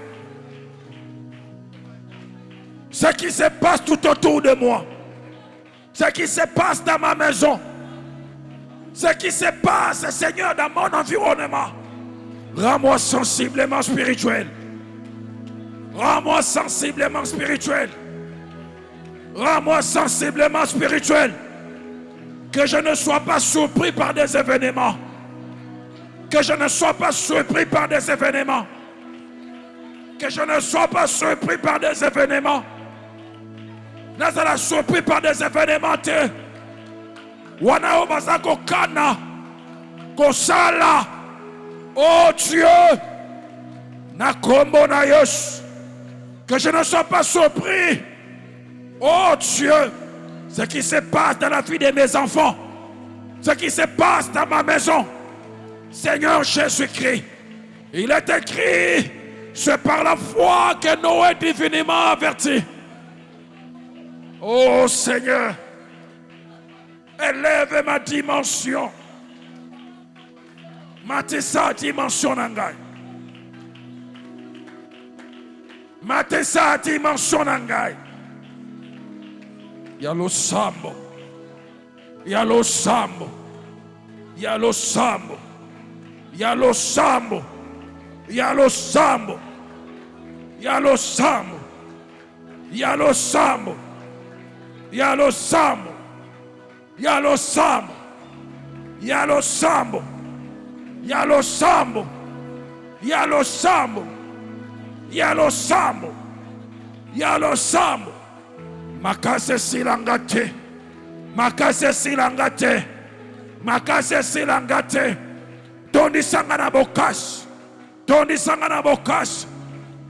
ce qui se passe tout autour de moi, ce qui se passe dans ma maison, ce qui se passe, Seigneur, dans mon environnement, rends-moi sensiblement spirituel. Rends-moi sensiblement spirituel. Rends-moi sensiblement spirituel. Que je ne sois pas surpris par des événements. Que je ne sois pas surpris par des événements. Que je ne sois pas surpris par des événements. Nazala surpris par des événements. Wanao bazako kana. Kosala. Oh Dieu. Na kombo na Yesu. Que je ne sois pas surpris. Oh Dieu. Ce qui se passe dans la vie de mes enfants. Ce qui se passe dans ma maison. Seigneur Jésus-Christ. Il est écrit. C'est par la foi que Noé est divinement averti. Oh Seigneur, élève ma dimension. Matessa dimension nangai. Matessa dimension nangai. Yalo sambo. Yalo sambo. Yalo sambo. Yalo sambo. Yalo sambo. Yalo sambo. Yalo sambo. Yalo sambo. Yalo sambo. Yalo sambo. Yalo sambo. Yalo sambo. Yalo sambo. Yalo sambo. Makase silangate. Makase silangate. Makase silangate. Tondi sangana bokash. Tondi sangana bokash.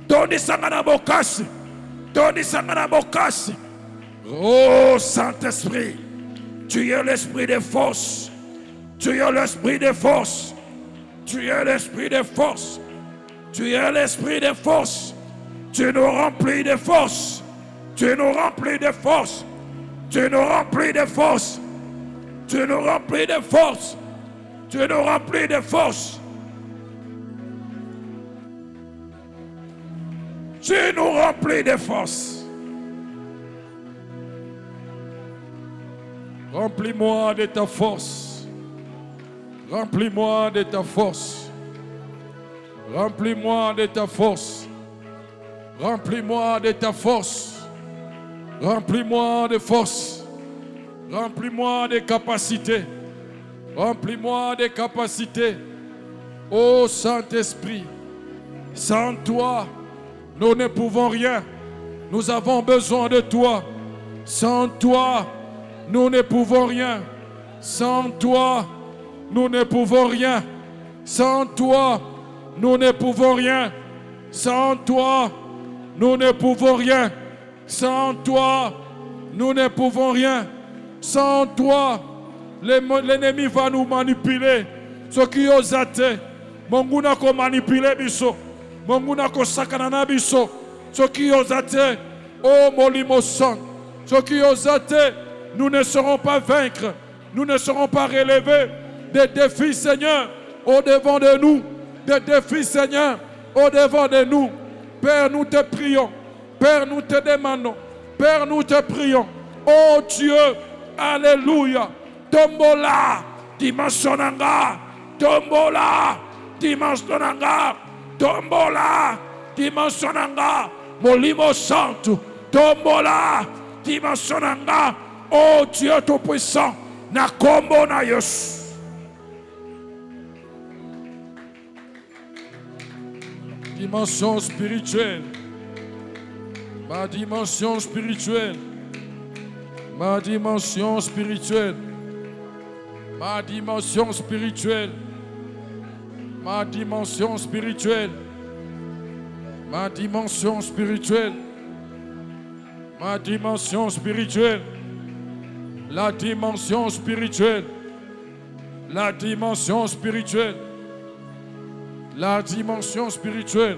Tondi sangana bokash. Tondi sangana bokash. Oh Saint-Esprit, tu es l'esprit de force. Tu es l'esprit de force. Tu es l'esprit de force. Tu es l'esprit de force. Tu nous remplis de force. Tu nous remplis de force. Tu nous remplis de force. Tu nous remplis de force. Tu nous remplis de force. Tu nous remplis de force. Remplis-moi de ta force. Remplis-moi de ta force. Remplis-moi de ta force. Remplis-moi de ta force. Remplis-moi de force. Remplis-moi de capacité. Remplis-moi de capacité. Ô Saint-Esprit, sans toi, nous ne pouvons rien. Nous avons besoin de toi. Sans toi, nous ne pouvons rien. Sans toi, nous ne pouvons rien. Sans toi, nous ne pouvons rien. Sans toi, nous ne pouvons rien. Sans toi, nous ne pouvons rien. Sans toi, l'ennemi va nous manipuler. Ce qui osent été, Monguna ko manipuler biso. Monguna ko sakanana biso. Ce qui osent été, oh Molimo Sang. Ce qui osent été, nous ne serons pas vaincre. Nous ne serons pas relevés. Des défis, Seigneur, au devant de nous. Des défis, Seigneur, au devant de nous. Père, nous te prions. Père, nous te demandons. Père, nous te prions. Oh Dieu, alléluia. Tombola, dimensionnanga. Tombola, dimensionnanga. Tombola, dimensionnanga. Molimo Santo. Tombola, dimensionnanga. Oh Dieu Tout-Puissant. Na kombo na Yesu. Dimension spirituelle. Ma dimension spirituelle. Ma dimension spirituelle. Ma dimension spirituelle. Ma dimension spirituelle. Ma dimension spirituelle. Ma dimension spirituelle. La dimension spirituelle. La dimension spirituelle. La dimension spirituelle.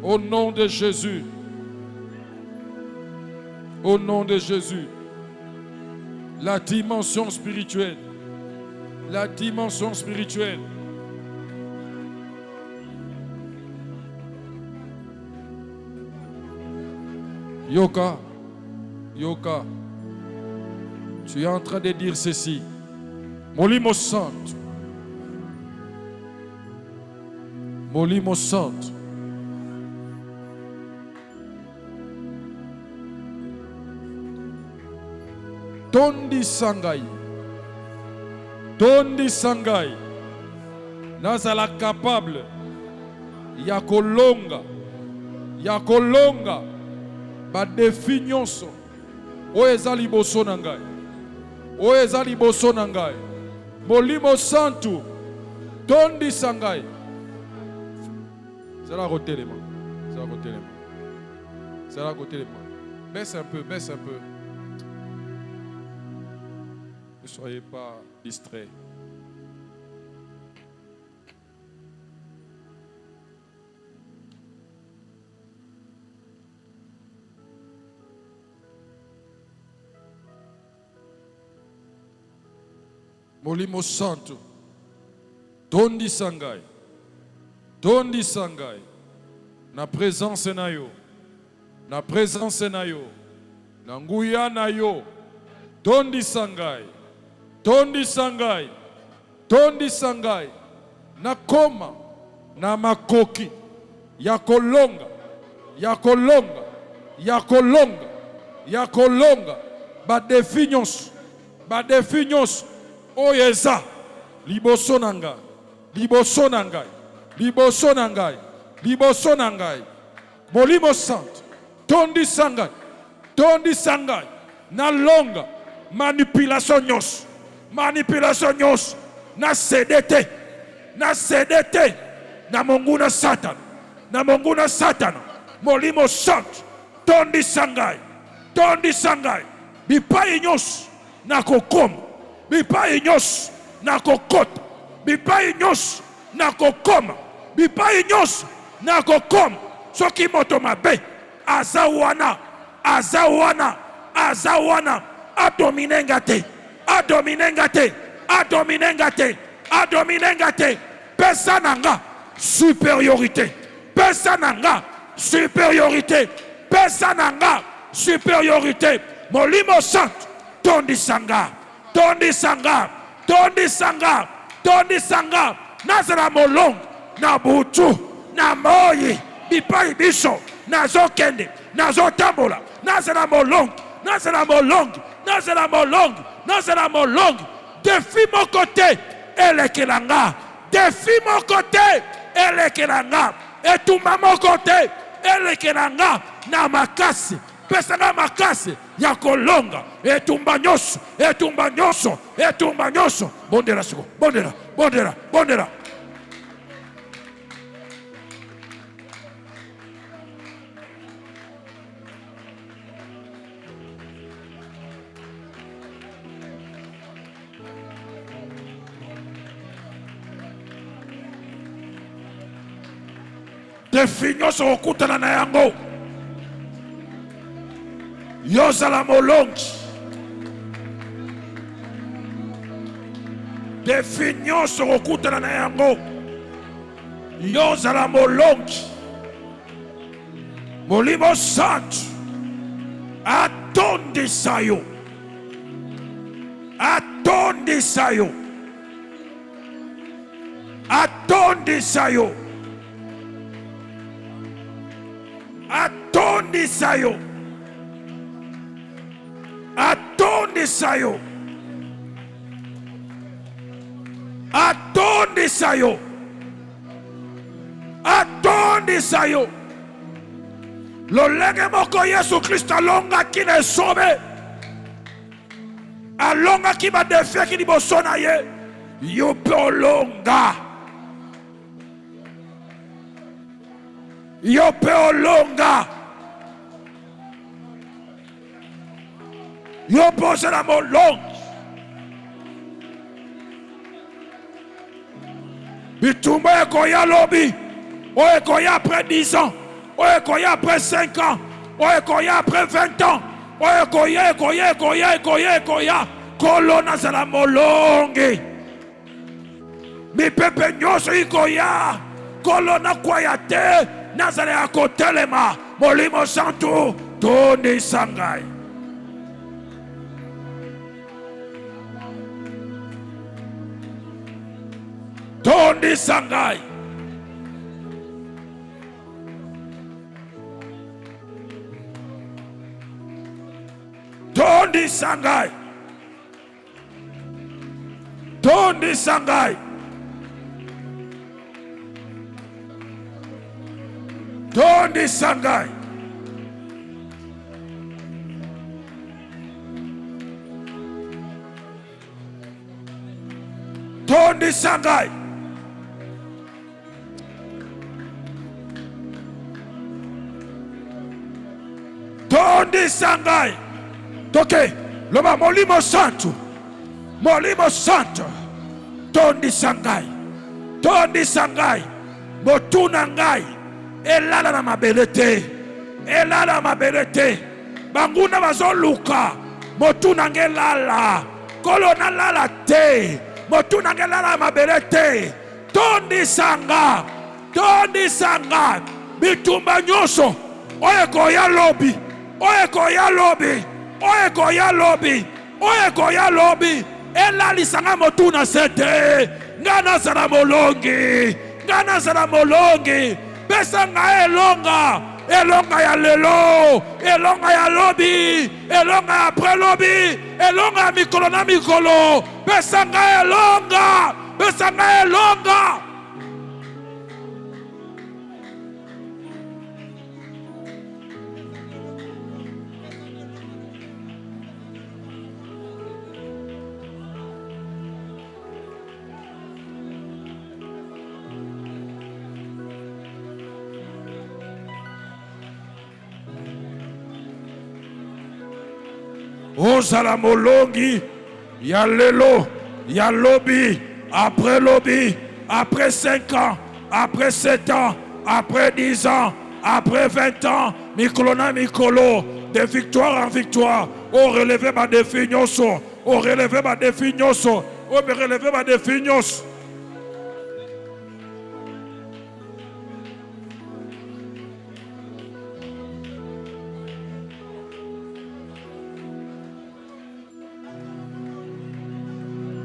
Au nom de Jésus. Au nom de Jésus. La dimension spirituelle. La dimension spirituelle. Yoka. Yoka. Tu es en train de dire ceci. Molimo Santo. Molimo Santo. Tondi Sangai. Tondi Sangai. Nazala capable. Ya kolonga. ya kolonga ba défi nyonso oyo eza liboso na ngai, oyo eza liboso na ngai. Molimo Santu tondisa ngai. C'est la kotelema, c'est la kotelema, c'est la kotelema. Baisse un peu, baisse un peu. Ne soyez pas distraits. Molimo Santo, tondi sangai, na présence na yo, na présence na yo, na nguya na yo, tondi sangai, na koma, na makoki, ya kolonga, ba définions, oyeza liboso na ngai, Molimo Santo tondi sangai, na longa manipulation nyos, na CDT, na monguna satana, Molimo Santo tondi sangai, bipai nyos na kokoma, bipai nyos na kokota, bipai nyos na kokoma, soki moto mabe azawana, adominenga te, pesa nanga supériorité, Molimo Santo tondi sanga, nazala molongo na butu, na moyi, bipai biso, nazokende, nazotambola, nazala molongo, défi mon côté, elekelanga, etumba mon côté, elekelanga, na makasi, pesanga makasi, ya kolonga, etumba nyoso, bondela siko, bondela. Definyo okutana na yango, yozala molongi, definyo okutana na yango, yozala molongi. Molimo Santo atondisa yo, lolenge moko Yesu Kristo alongaki na esobe, alongaki badefeki liboso na ye, yo pe olonga, yo pose la molongi, bitumba ekoya lobi, o ekoya après 10 ans, o ekoya après 5 ans, o ekoya après 20 ans, o ekoya, kolona zala molongi, mipepe nyonso ikoya, kolona kwaya te, nazale ya kotelema, Molimo Santo tondi sangai. Tondi sangai. Tondi sangai. Tondi sangai. Tondi tondisa ngai. Tondisa ngai. Tondisa ngai. Toke, loba Molimo Santo. Molimo Santo. Tondisa ngai. Tondisa ngai. Motuna ngai. Elala na mabele te. Elala na mabele te. Banguna bazoluka. Motuna ngelala. Kolona lala te. Motuna ngelala mabele te. Tondisa ngai. Tondisa ngai. Bitumba nyoso. Oye koya lobi. Oye koya lobi. Oye koya lobi. Oye koya lobi. Elali sanga motuna sete. Ngana zara molongi. Ngana zara molongi. Pesa nga elonga. Elonga ya lelo. Elonga ya lobi. Elonga ya prelobi. Elonga ya mikolo na mikolo. Pesa nga elonga. Pesa nga elonga. Ozala molongi, ya lelo, ya lobi, après lobi, après 5 ans, après 7 ans, après 10 ans, après 20 ans, Mikolona Mikolo, de victoire en victoire, au relevé ma défignoso, au relevé ma défignoso, au relevé ma défignoso.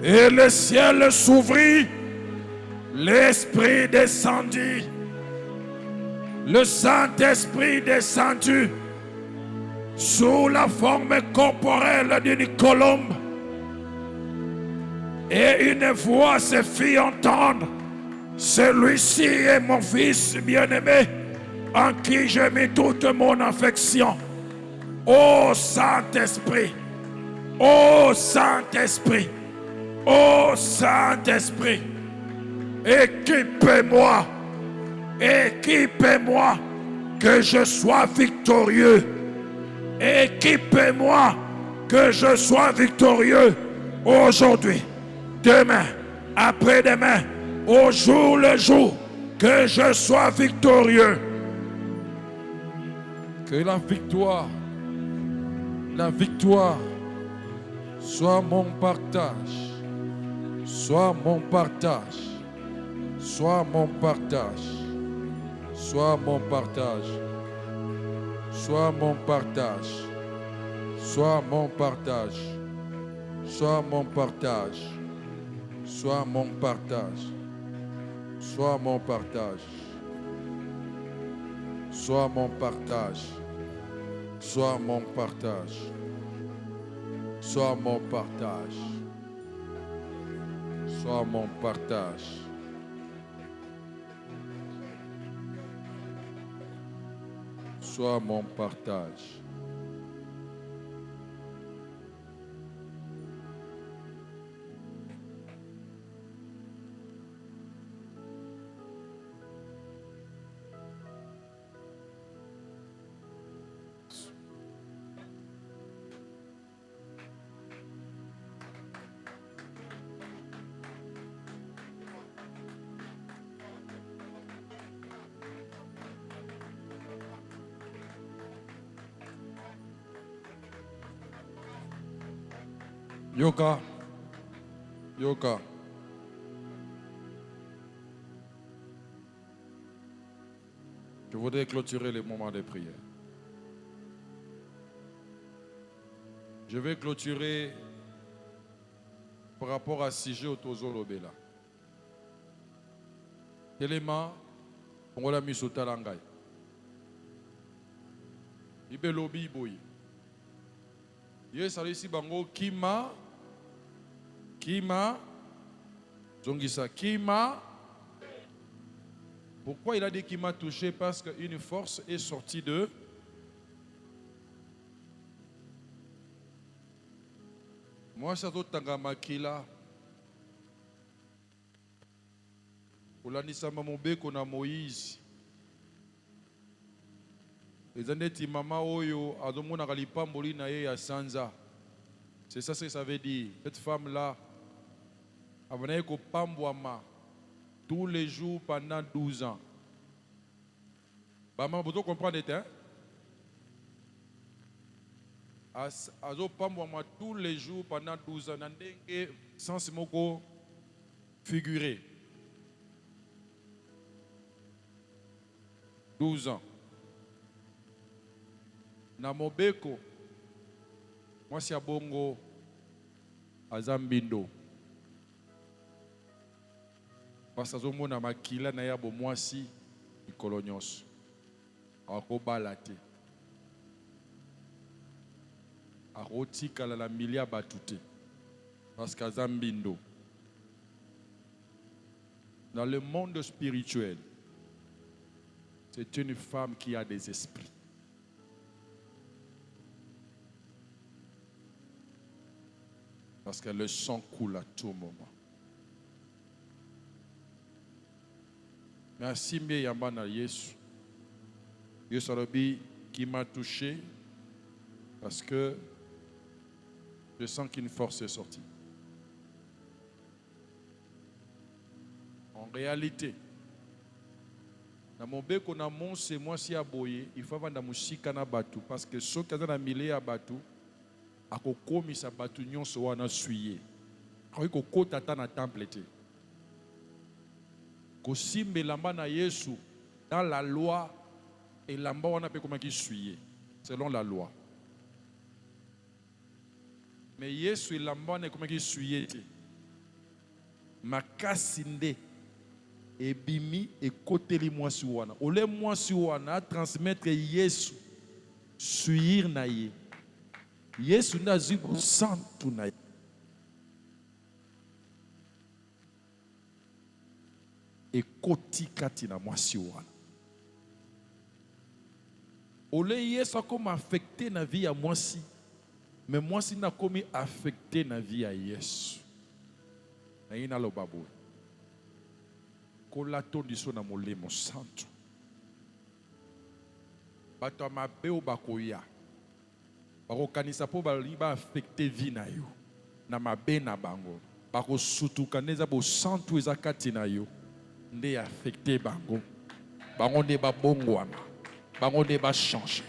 Et le ciel s'ouvrit, l'Esprit descendit, le Saint-Esprit descendu sous la forme corporelle d'une colombe. Et une voix se fit entendre, celui-ci est mon fils bien-aimé, en qui j'ai mis toute mon affection. Ô Saint-Esprit, ô Saint-Esprit, ô Saint-Esprit, équipe-moi, équipe-moi, que je sois victorieux. Équipe-moi, que je sois victorieux aujourd'hui, demain, après-demain, au jour le jour, que je sois victorieux. Que la victoire soit mon partage. Sois mon partage, sois mon partage, sois mon partage, sois mon partage, sois mon partage, sois mon partage, sois mon partage, sois mon partage, sois mon partage, sois mon partage, sois mon partage. Sois mon partage. Sois mon partage. Yoka. Yoka. Je voudrais clôturer le moment de prière. Je vais clôturer par rapport à sujet au Tozo Lobela. Téléma, on l'a mis sur Talangai. Ibe lobi boy. Yes, ici bango kima. Kima. Zongisa kima. Pourquoi il a dit qu'il m'a touché? Parce qu'une force est sortie de... Moi, ça doit être makila. Olandisa mamombe kona Moïse. Ezandeti mama oyo adomona kalipamboli na ye ya sanza. C'est ça ce que ça veut dire. Cette femme-là, elle venait au Pambouama tous les jours pendant 12 ans. Maman, vous comprenez, hein? Azo Pambouama tous les jours pendant 12 ans. Nandenge sans moko figuré. 12 ans. Na mobeko. Moi, c'est à Bongo, à Zambindo. Parce que je suis à Makila, na yabo moi si, i kolonyos. Ako balate. Ako tika la milia batute. Parce que Zambindo. Dans le monde spirituel, c'est une femme qui a des esprits. Parce que le sang coule à tout moment. Merci, mais Yambana Yesu. Yesu Arabi qui m'a touché parce que je sens qu'une force est sortie. En réalité, dans mon bec, on a mon c'est moi si aboyé, il faut avoir la musique à batu parce que ceux qui ont la milliers à batu, à kokomi sa batu nyonso wana suye. Quand il ko tata na temple te. Ko simbe lamba na Yesu dans la loi et lamba wana pe comment qui suye selon la loi. Mais Yesu lamba na comment qui suye te. Makasinde ebimi et koteli mwasi wana. Ole mwasi wana transmettre Yesu suir na ye. Yesu nazwi santu na ye. Ekoti kati na mwasi wana. Ole Yesu akomi affecté na vie ya mwasi, mais mwasi na komi affecté na vie ya Yesu. Na ina lo babu. Kola tondiso na molemo santu. Bato mabe o bakoya. Bakokanisa po bali ba affecté vie na yo. Na mabe na bango. Bako sutuka neza bo santu eza kati na yo. Nde affecté bango. Bango nde ba bongwana. Bango nde ba changer.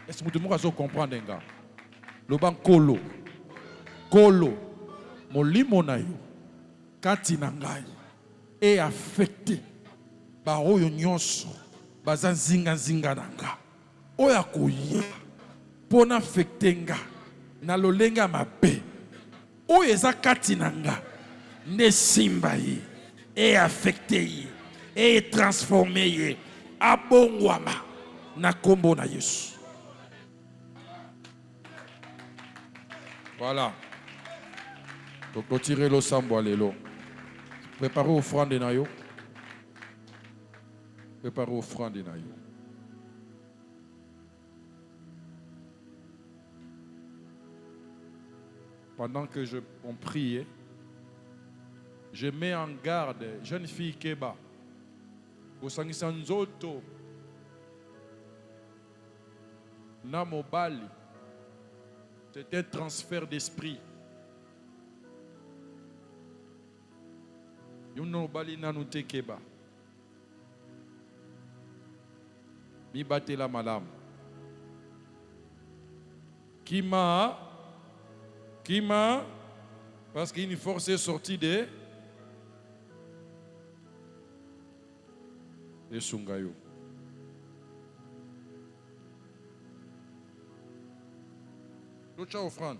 Est-ce que mutu moko azo comprendre nga? Lo ban kolo. Kolo. Molimo na yo. Kati na ngai. Et affecté. Ba oyo nyonso. Baza zinga na nga. Oya koye. Pona affecté nga. Na lolenga mabe. Oyo eza kati na nga. Ne simba ye. Et affecté ye. Et transformé ye. Abongwama. Na kombo na Yesu. Voilà. Donc, retirez le sambo alelo. Préparez offrande na yo. Préparez offrande na yo. Pendant que on prie, je mets en garde jeune fille Keba. Osangisa nzoto na mobali. C'est un transfert d'esprit. Yuno bali nanu te Keba. Mi bate la malam. Kima, parce qu'une force est sortie de Sungayo. L'autre offrande.